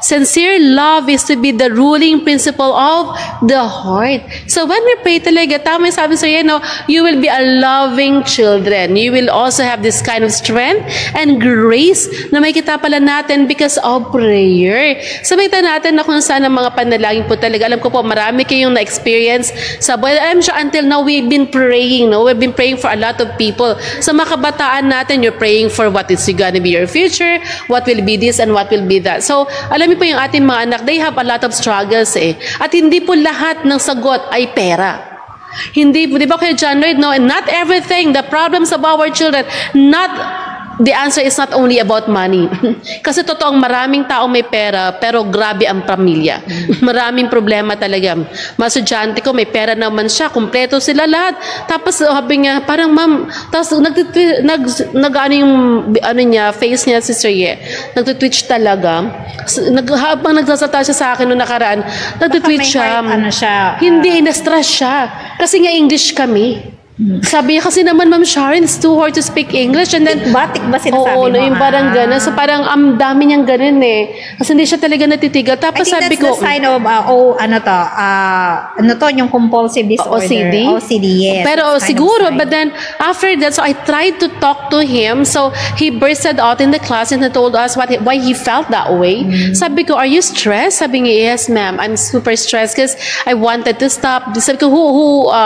Sincere love is to be the ruling principle of the heart. So when we pray talaga, tama yung sabi sa'yo, you will be a loving children. You will also have this kind of strength and grace na may kita pala natin because of prayer. Sabihin natin na kung saan ang mga panalangin po talaga. Alam ko po, marami kayong na-experience sa buhay. I'm sure until now, we've been praying, We've been praying for a lot of people. Sa mga kabataan natin, you're praying for what is gonna be your future, what will be this, and what will be that. So, alam niyo po yung ating mga anak, they have a lot of struggles, At hindi po lahat ng sagot ay pera. Hindi, di ba Kuya John Lloyd, and not everything, the problems of our children, the answer is not only about money. Kasi totoong maraming tao may pera, pero grabe ang pamilya. Maraming problema talaga. Mga estudyante ko, may pera naman siya, kumpleto sila lahat. Tapos sabi niya, parang ma'am, tapos face niya, Sister Ye, nagtitwitch talaga. Habang nagsasalita siya sa akin noong nakaraan, nagtitwitch siya. Siya. Hindi, na-stress siya. Kasi nga English kami. Sabi niya kasi naman, Ma'am Sharon, it's too hard to speak English. And then, Batik ba sinasabi oo, mo? yung parang gano'n. So parang ang dami niyang gano'n eh. Kasi hindi siya talaga natitigil. I Tapos think sabi that's ko, the sign of, yung compulsive disorder. OCD, yes. Pero That's kind of siguro, sign. but then after that, so I tried to talk to him. So he bursted out in the class and he told us why he felt that way. Sabi ko, are you stressed? Sabi niya, yes ma'am, I'm super stressed because I wanted to stop. Sabi ko,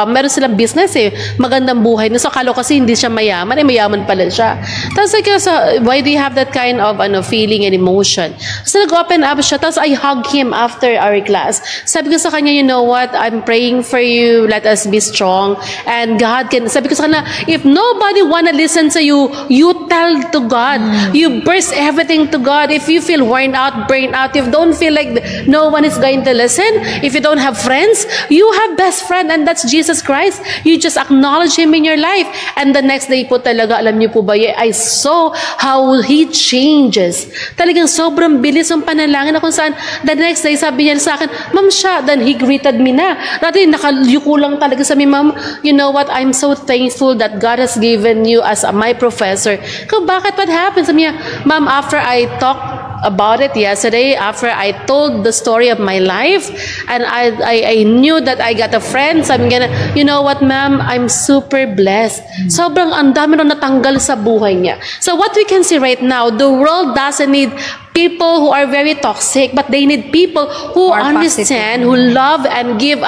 meron silang business eh. Magandang buhay. So akala ko kasi hindi siya mayaman. Mayaman pala siya. Tapos like, so, why do you have that kind of feeling and emotion? So nag-open up siya. Tapos I hugged him after our class. Sabi ko sa kanya, you know what? I'm praying for you. Let us be strong. And God can, sabi ko sa kanya, if nobody wanna listen to you, you tell to God. You burst everything to God. If you feel worn out, burnt out, if you don't feel like no one is going to listen, if you don't have friends, you have best friend and that's Jesus Christ. You just acknowledge Him in your life. And the next day po talaga, alam niyo po ba, I saw how He changes. Talagang sobrang bilis ang panalangin na kung saan the next day sabi niya sa akin, Ma'am siya, then He greeted me na. Dati nakayuko lang talaga sa Ma'am, you know what, I'm so thankful that God has given you as my professor. Kung bakit, what happened? Sabi niya, Ma'am, after I talked about it yesterday, after I told the story of my life and I knew that I got a friend, sabi niya, you know what ma'am, I'm super blessed. Sobrang ang dami na natanggal sa buhay niya. So what we can see right now, the world doesn't need people who are very toxic, but they need people who understand, who love and give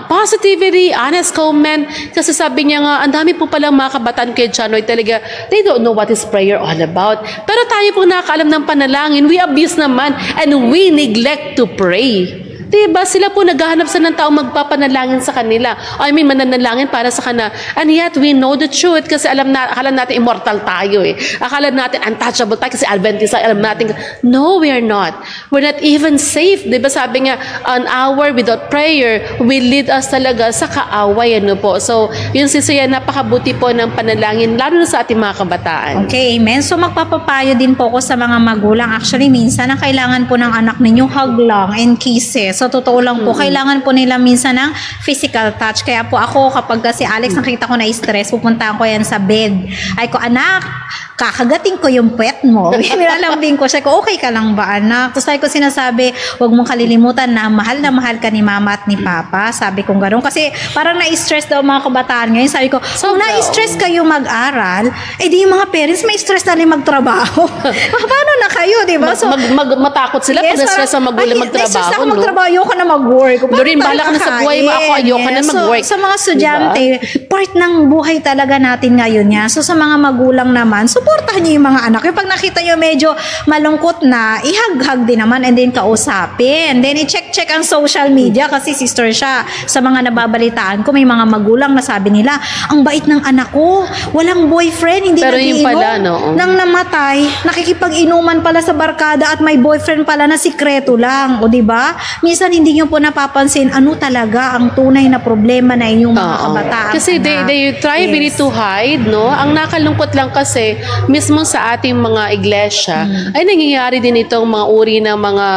positivity, honest comment. Kasi sabi niya nga, ang dami po palang mga kabataan kay John Roy talaga, they don't know what is prayer all about. Pero tayo po nakakaalam ng panalangin, we abuse naman and we neglect to pray. Diba? Sila po naghahanap sa ng taong magpapanalangin sa kanila. I mean, mananalangin para sa kanila. And yet, we know the truth kasi akala natin immortal tayo eh. Akala natin untouchable tayo kasi Adventist tayo. Alam natin, no, we are not. We're not even safe. Diba sabi nga, an hour without prayer will lead us talaga sa kaaway. Ano po? So, yun siya, napakabuti po ng panalangin, lalo na sa ating mga kabataan. Okay, amen. So, magpapapayo din po ko sa mga magulang. Actually, minsan, ang kailangan po ng anak ninyo, hug lang and kisses. So, totoo lang po, kailangan po nila minsan ng physical touch. Kaya po ako, kapag si Alex nakita ko na stress, pupuntahan ko yan sa bed. Ay ko, anak, kakagating ko yung pet mo. Nilalambing ko siya, okay ka lang ba anak? Tapos ko sinasabi, huwag mong kalilimutan na mahal ka ni mama at ni papa. Sabi kong gano'n. Kasi parang na-stress daw mga kabataan ngayon. Sabi ko, kung na-stress kayo mag-aral, di yung mga parents may stress na rin magtrabaho. Paano na kayo, di ba? So, matakot sila pag na-stress ang magulang magtrabaho. Na-stress ako magtrabaho, ayoko na mag-work. Lorin, bahala ka na sa buhay mo. Ako, ayoko na mag-work. So, sa mga estudyante, part ng buhay talaga natin ngayon yan. So, sa mga magulang naman, suportahan niyo yung mga anak. Yung pag nakita niyo medyo malungkot na, ihag-hag din naman and then kausapin. And then, i-check-check ang social media kasi sister siya. Sa mga nababalitaan ko, may mga magulang na sabi nila, ang bait ng anak ko, walang boyfriend, hindi nagiinom. Nang namatay, nakikipag-inuman pala sa barkada at may boyfriend pala na sikreto lang. O, diba? Minsan hindi nyo po napapansin ano talaga ang tunay na problema na inyong mga kabataan. Kasi they try really to hide, no? Ang nakalungkot lang kasi mismo sa ating mga iglesia ay nangyayari din itong mga uri ng mga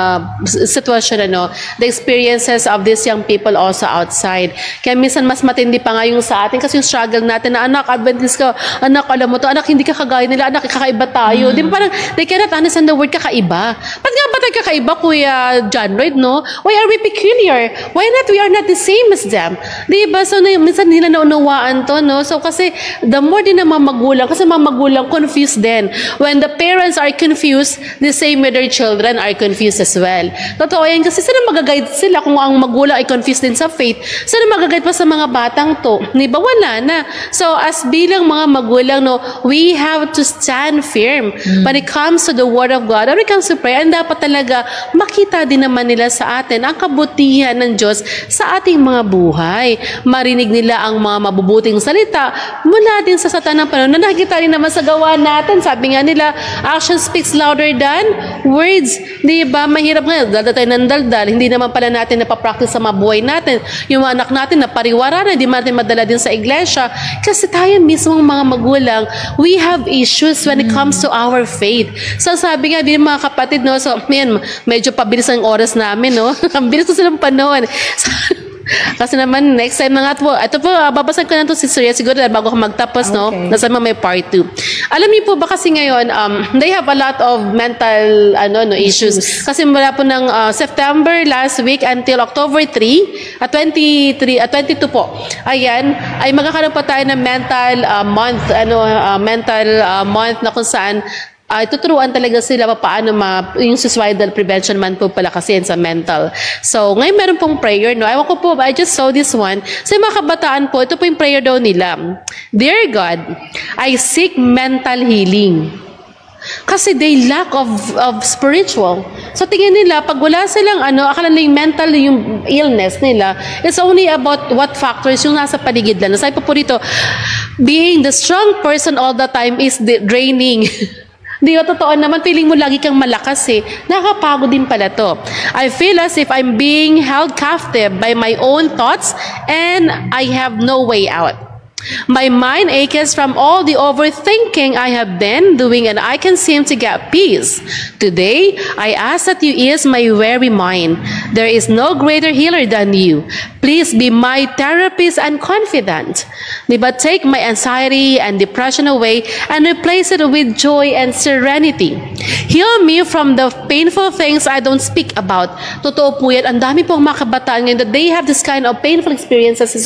sitwasyon, ano, the experiences of these young people also outside. Kaya minsan mas matindi pa nga yung sa atin kasi yung struggle natin na anak, Adventist ka, anak, alam mo to, anak, hindi ka kagaya nila, anak, kakaiba tayo. Di ba parang they cannot understand the word kakaiba. Ba't nga ba tayo kakaiba, Kuya John Lloyd, no? Why are we peculiar? Why not we are not the same as them? Diba? So, minsan nila naunawaan to, no? So, kasi the more din na mga magulang, kasi mga magulang confused din. When the parents are confused, the same with their children are confused as well. Totoo yan, kasi saan magaguide sila kung ang magulang ay confused din sa faith? Saan magaguide pa sa mga batang to? Diba? Wala na. So, as bilang mga magulang, no, we have to stand firm when it comes to the Word of God, when it comes to prayer, and dapat talaga makita din naman nila sa atin ang kabutihan ng Diyos sa ating mga buhay. Marinig nila ang mga mabubuting salita mula din sa satanang panahon na nakikita rin naman sa gawa natin. Sabi nga nila, action speaks louder than words. Di ba? Mahirap nga. Daldal tayo ng daldal. Hindi naman pala natin napapractice sa mga buhay natin. Yung mga anak natin na pariwara na, hindi natin madala din sa iglesia. Kasi tayo mismong mga magulang, we have issues when it comes to our faith. So sabi nga din mga kapatid, no? So, medyo pabilis ang oras namin, no? Ang bilis ko silang panahon. Kasi naman, next time na nga po, ito po, babasan ko na ito si Surya siguro bago ako magtapos, no? Okay. Nasa may part 2. Alam niyo po ba kasi ngayon, they have a lot of mental issues. Kasi mula po ng September last week until October 3, 22 po. Ayan, ay magkakaroon pa tayo ng mental month na kung saan tuturuan talaga sila paano yung suicidal prevention man po pala kasi yan sa mental. So, ngayon meron pong prayer, no? Ewan ko po, I just saw this one. Sa mga kabataan po, ito po yung prayer daw nila. Dear God, I seek mental healing. Kasi they lack of spiritual. So tingin nila, pag wala silang akala nila yung mental, yung illness nila, it's only about what factors yung nasa paligid lang. Sabi po dito, being the strong person all the time is draining. Di ba totoo naman, feeling mo lagi kang malakas eh. Nakakapagod din pala to. I feel as if I'm being held captive by my own thoughts and I have no way out. My mind aches from all the overthinking I have been doing and I can seem to get peace. Today, I ask that you ease my weary mind. There is no greater healer than you. Please be my therapist and confidant. Diba, take my anxiety and depression away and replace it with joy and serenity. Heal me from the painful things I don't speak about. Totoo po yan. Ang dami pong mga kabataan ngayon that they have this kind of painful experiences,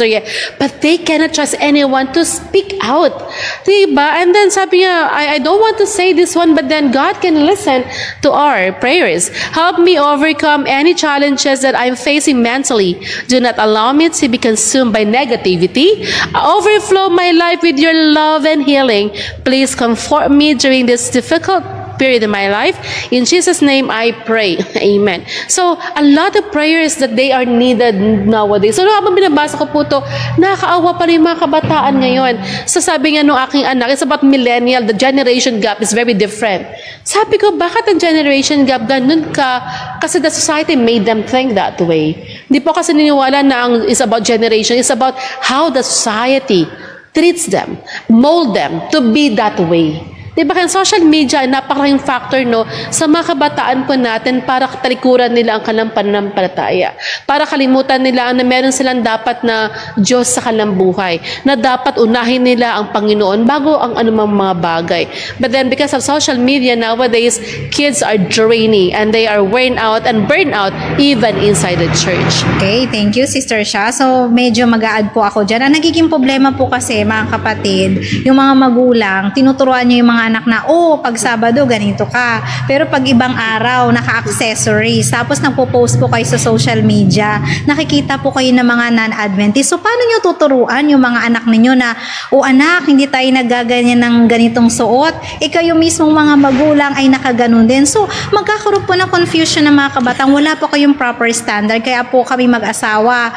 but they cannot trust anyone to speak out. Diba? And then sabi niya, I don't want to say this one, but then God can listen to our prayers. Help me overcome any challenges that I'm facing mentally. Do not allow me to be consumed by negativity. Overflow my life with your love and healing. Please comfort me during this difficult period in my life. In Jesus' name I pray. Amen. So, a lot of prayers that they are needed nowadays. So, habang binabasa ko po ito, nakakaawa pa rin mga kabataan ngayon. So, sabi nga nung aking anak, it's about millennial, the generation gap is very different. Sabi ko, bakit ang generation gap ganun ka? Kasi the society made them think that way. Di po kasi niniwala na it's about generation. It's about how the society treats them, mold them to be that way. Diba kaya social media ay napakaraming factor sa mga kabataan po natin para talikuran nila ang kanilang pananampalataya. Para kalimutan nila na meron silang dapat na Diyos sa kanilang buhay. Na dapat unahin nila ang Panginoon bago ang anumang mga bagay. But then because of social media nowadays, kids are draining and they are worn out and burned out even inside the church. Okay, thank you Sister Sha. So medyo mag-a-add po ako dyan. Ang nagiging problema po kasi mga kapatid, yung mga magulang, tinuturuan nyo yung mga anak na, pag Sabado, ganito ka. Pero pag ibang araw, naka-accessories. Tapos nagpo-post po kayo sa social media. Nakikita po kayo ng mga non-Adventist. So, paano nyo tuturuan yung mga anak ninyo na, anak, hindi tayo nagaganyan ng ganitong suot. Kayo mismong mga magulang ay nakaganon din. So, magkakaroon po ng confusion ng mga kabatang. Wala po kayong proper standard. Kaya po kami mag-asawa,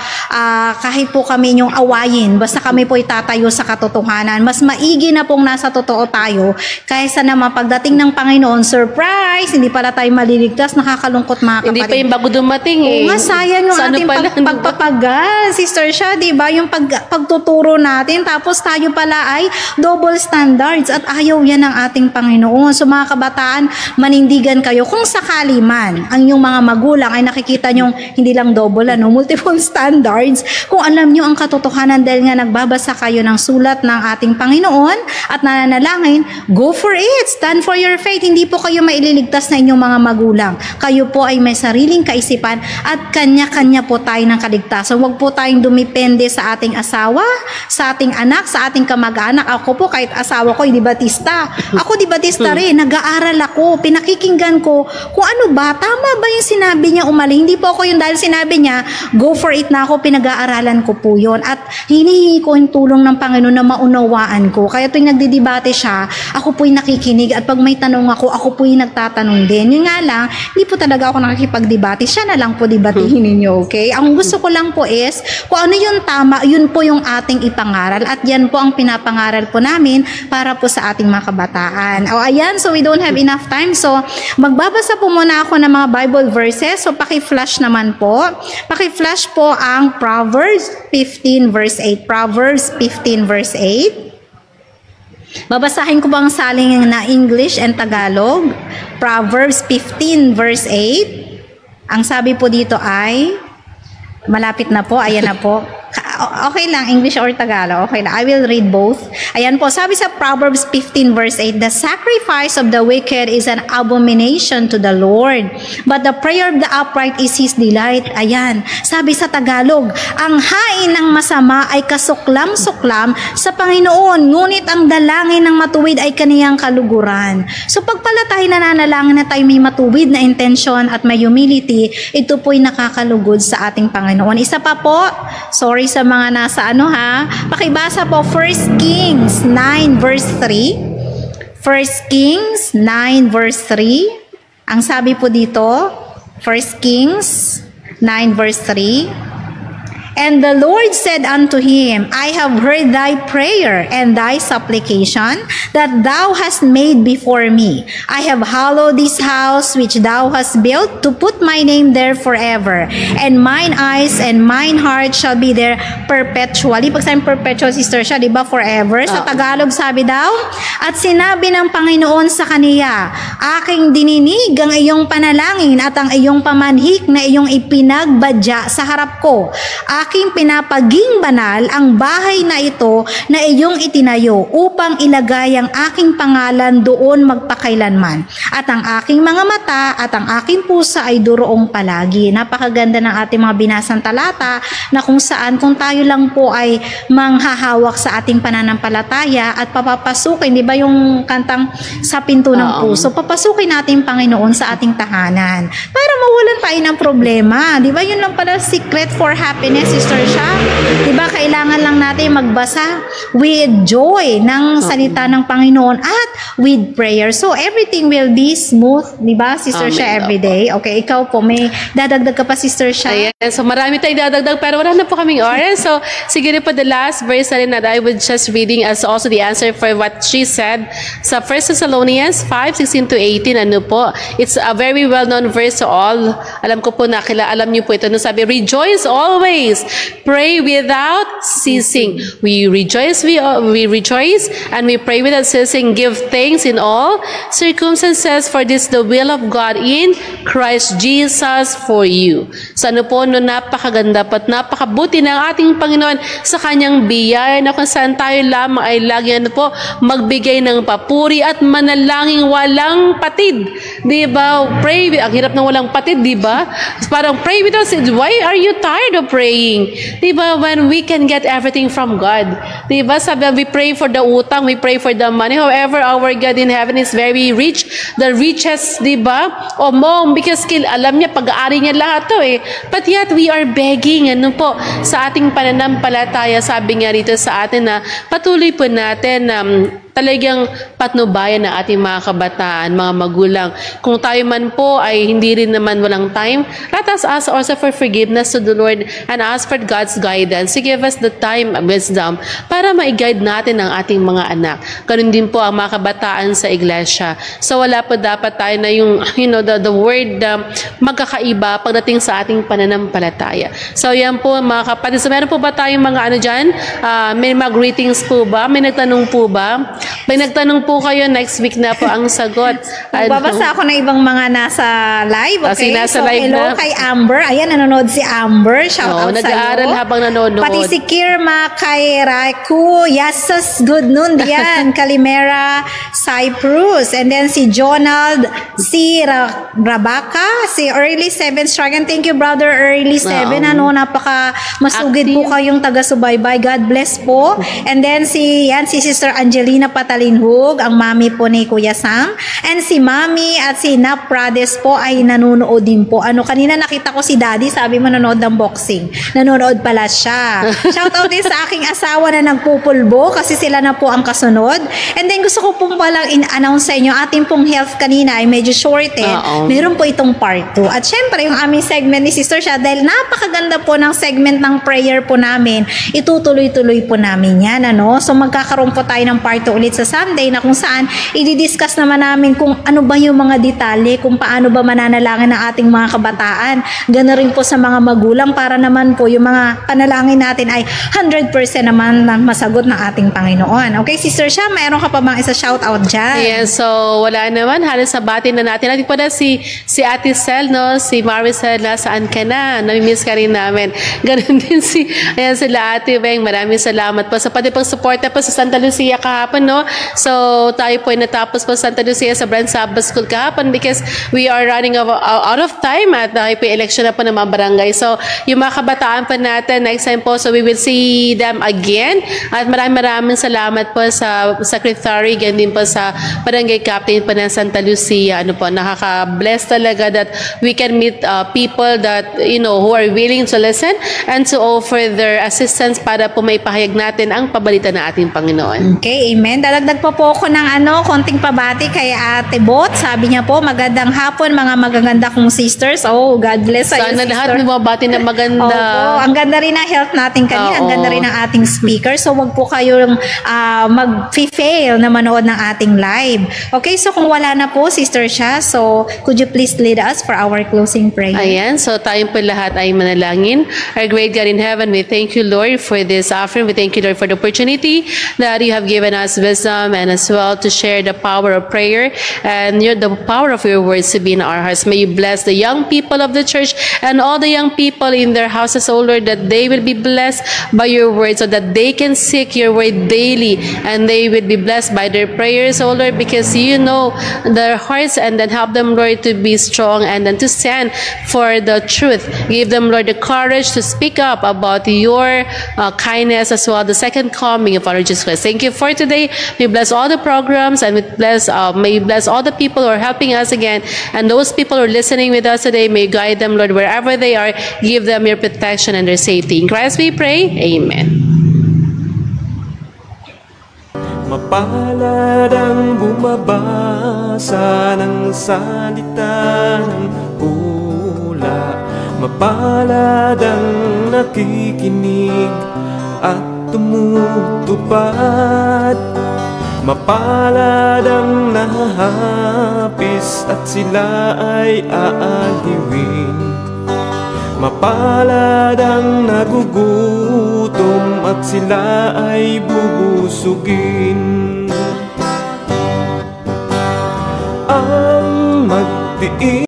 kahit po kami yung awayin, basta kami po itatayo sa katotohanan. Mas maigi na pong nasa totoo tayo kaysa naman pagdating ng Panginoon, surprise, hindi pala tayo maliligtas, nakakalungkot mga kapatid. Hindi pa yung bago dumating nga, sayang yung ating pagpapagal, Sister Sha, diba? Yung pagtuturo natin, tapos tayo pala ay double standards at ayaw yan ng ating Panginoon. So mga kabataan, manindigan kayo kung sakali man ang yung mga magulang ay nakikita nyong hindi lang double, multiple standards, kung alam nyo ang katotohanan dahil nga nagbabasa kayo ng sulat ng ating Panginoon at nananalangin, go for it. Stand for your faith. Hindi po kayo maililigtas na inyong mga magulang. Kayo po ay may sariling kaisipan at kanya-kanya po tayo ng kaligtasan. Huwag po tayong dumipende sa ating asawa, sa ating anak, sa ating kamag-anak. Ako po, kahit asawa ko, hindi Batista. Ako di Batista rin. Nag-aaral ako. Pinakikinggan ko kung ano ba, tama ba yung sinabi niya umaling. Hindi po ako yung dahil sinabi niya, go for it na ako, pinag-aaralan ko po yun. At hinihingi ko yung tulong ng Panginoon na maunawaan ko. Kaya tuwing nagdidebate siya, ako po'y nakikinig at pag may tanong ako po'y nagtatanong din. Yun nga lang, hindi po talaga ako nakikipagdebate. Siya na lang po debatehin ninyo, okay? Ang gusto ko lang po is, kung ano yung tama, yun po yung ating ipangaral at yan po ang pinapangaral po namin para po sa ating mga kabataan. Ayan, so we don't have enough time. So, magbabasa po muna ako ng mga Bible verses. So, paki-flash naman po. Paki-flash po ang Proverbs 15 verse 8. Proverbs 15 verse 8. Babasahin ko bang saling na English and Tagalog? Proverbs 15 verse 8. Ang sabi po dito ay, Malapit na po, ayan na po. Okay lang, English or Tagalog, okay lang. I will read both. Ayan po, sabi sa Proverbs 15 verse 8, the sacrifice of the wicked is an abomination to the Lord, but the prayer of the upright is His delight. Ayan, sabi sa Tagalog, ang hain ng masama ay kasuklam-suklam sa Panginoon, ngunit ang dalangin ng matuwid ay kaniyang kaluguran. So pagpala tayo nananalangin na tayo may matuwid na intention at may humility, ito po'y nakakalugod sa ating Panginoon. Isa pa po, sorry sa mga nasa pakibasa po 1 Kings 9 verse 3. 1 Kings 9 verse 3. Ang sabi po dito, 1 Kings 9 verse 3. And the Lord said unto him, I have heard thy prayer and thy supplication that thou hast made before me. I have hallowed this house which thou hast built to put my name there forever. And mine eyes and mine heart shall be there perpetually. Pag sabi perpetual, sister siya, di ba? Forever. Sa Tagalog sabi daw, at sinabi ng Panginoon sa kaniya, aking dininig ang iyong panalangin at ang iyong pamanhik na iyong ipinagbadya sa harap ko. Aking pinapaging banal ang bahay na ito na iyong itinayo upang ilagay ang aking pangalan doon magpakailanman. At ang aking mga mata at ang aking pusa ay duroong palagi. Napakaganda ng ating mga binasang talata na kung saan kung tayo lang po ay manghahawak sa ating pananampalataya at papapasukin, di ba yung kantang sa pinto ng puso, papasukin natin Panginoon sa ating tahanan para mawalan tayo ng problema. Di ba yun lang pala secret for happiness, sister siya. Diba, kailangan lang natin magbasa with joy ng salita ng Panginoon at with prayer. So, everything will be smooth. Diba, sister siya, everyday. Okay, ikaw po, may dadagdag ka pa, sister siya? Ayan, so marami tayong dadagdag, pero wala na po kaming oras. So, siguro po the last verse na rin that I would just reading as also the answer for what she said sa 1 Thessalonians 5:16 to 18. Ano po? It's a very well-known verse to all. Alam ko po na alam niyo po ito. No, sabi, rejoice always. Pray without ceasing. We rejoice and we pray without ceasing. Give thanks in all circumstances, for this the will of God in Christ Jesus for you. So ano po, no, napakaganda at napakabuti ng ating Panginoon sa kanyang biyaya na kung saan tayo lamang ay lagi po magbigay ng papuri at manalangin walang patid. Diba? Pray, ang hirap ng walang patid, diba? Parang pray without ceasing. Why are you tired of praying? Diba, when we can get everything from God. Diba, sabi, we pray for the utang, we pray for the money. However, our God in heaven is very rich. The richest, diba? O mom, because alam niya, pag-aari niya lahat to But yet, we are begging, ano po, sa ating pananampalataya, sabi nga rito sa atin na patuloy po natin talagang patnubayan ng ating mga kabataan, mga magulang. Kung tayo man po ay hindi rin naman walang time, let us ask also for forgiveness to the Lord and ask for God's guidance to give us the time and wisdom para ma-guide natin ang ating mga anak. Ganun din po ang mga kabataan sa iglesia. So wala po dapat tayo na yung, the word magkakaiba pagdating sa ating pananampalataya. So yan po mga kapatid. So meron po ba tayong mga dyan? May mga greetings po ba? May nagtanong po ba? May nagtanong po kayo, next week na po ang sagot. Babasa ako ng ibang mga nasa live, okay? Nasa So, live hello na. kay Amber. Ayan, nanonood si Amber. Shout out sa'yo. Nag-aaral habang nanonood. Pati si Kirma kay Raiku. Yasas, good noon diyan. Kalimera, Cyprus. And then si Jonald, si Rabaka, si Early 7 Dragon. Thank you, brother Early 7. Napaka masugid po kayong taga-subaybay. God bless po. And then si Sister Angelina Patalinhog, ang mami po ni Kuya Sam. And si Mami at si Nap Prades po ay nanonood din po. Kanina nakita ko si Daddy, sabi mo nanonood ng boxing. Nanonood pala siya. Shout out din sa aking asawa na nagpupulbo kasi sila na po ang kasunod. And then gusto ko pong palang in-announce sa inyo, ating pong health kanina ay medyo shorted. Meron po itong part 2. At syempre, yung aming segment ni Sister siya, dahil napakaganda po ng segment ng prayer po namin, itutuloy-tuloy po namin yan. So magkakaroon po tayo ng part 2 ulit ulit sa Sunday na kung saan i-discuss naman namin kung ano ba yung mga detalye, kung paano ba mananalangin ng ating mga kabataan. Ganoon rin po sa mga magulang para naman po yung mga panalangin natin ay 100% naman na masagot ng ating Panginoon. Okay, Sister Sha, mayroon ka pa bang isa shout out dyan? Yes, so wala naman. Halos sa batin na natin. Natin pa na si Ate Sel, no? Si Maricel, nasaan ka na? Namimiss ka rin namin. Ganun din ayan sila Ate Beng. Maraming salamat po sa pati pang suporta po sa Santa Lucia kahapon, no? So, tayo po ay natapos po sa Santa Lucia sa Brand Sabbath School kahapon because we are running out of time at tayo po election na po ng mga barangay. So, yung mga kabataan pa natin, next time po, so we will see them again. At maraming salamat po sa Secretary, ganyan din po sa Barangay Captain po ng Santa Lucia. Ano po, nakaka-bless talaga that we can meet people that, you know, who are willing to listen and to offer their assistance para po may pahayag natin ang pabalita ng ating Panginoon. Okay, amen. Dalagdag pa po ako ng konting pabati kay Ate Bot. Sabi niya po, magandang hapon mga magaganda kong sisters. Oh, God bless sa Sana sister. lahat may mabati na maganda. Opo, ang ganda rin ng health natin kanina. Ang ganda rin ng ating speaker. So, wag po kayong mag-fail na manood ng ating live. Okay, so kung wala na po, Sister Sha, so could you please lead us for our closing prayer? Ayan, so tayo po lahat ay manalangin. Our great God in heaven, we thank you, Lord, for this offering. We thank you, Lord, for the opportunity that you have given us wisdom and as well to share the power of prayer and the power of your words to be in our hearts. May you bless the young people of the church and all the young people in their houses, oh Lord, that they will be blessed by your word so that they can seek your word daily and they will be blessed by their prayers, oh Lord, because you know their hearts, and then help them, Lord, to be strong and then to stand for the truth. Give them, Lord, the courage to speak up about your kindness as well, the second coming of our Lord Jesus Christ. Thank you for today. We bless all the programs and may you bless all the people who are helping us again, and those people who are listening with us today, may you guide them, Lord, wherever they are. Give them your protection and their safety. In Christ we pray. Amen. Mapalad ang bumabasa ng salita ng pula. Mapalad ang nakikinig at tumutupad. Mapalad ang nahahapis at sila ay aaliwin. Mapalad ang nagugutom at sila ay bubusugin. Ang magtiis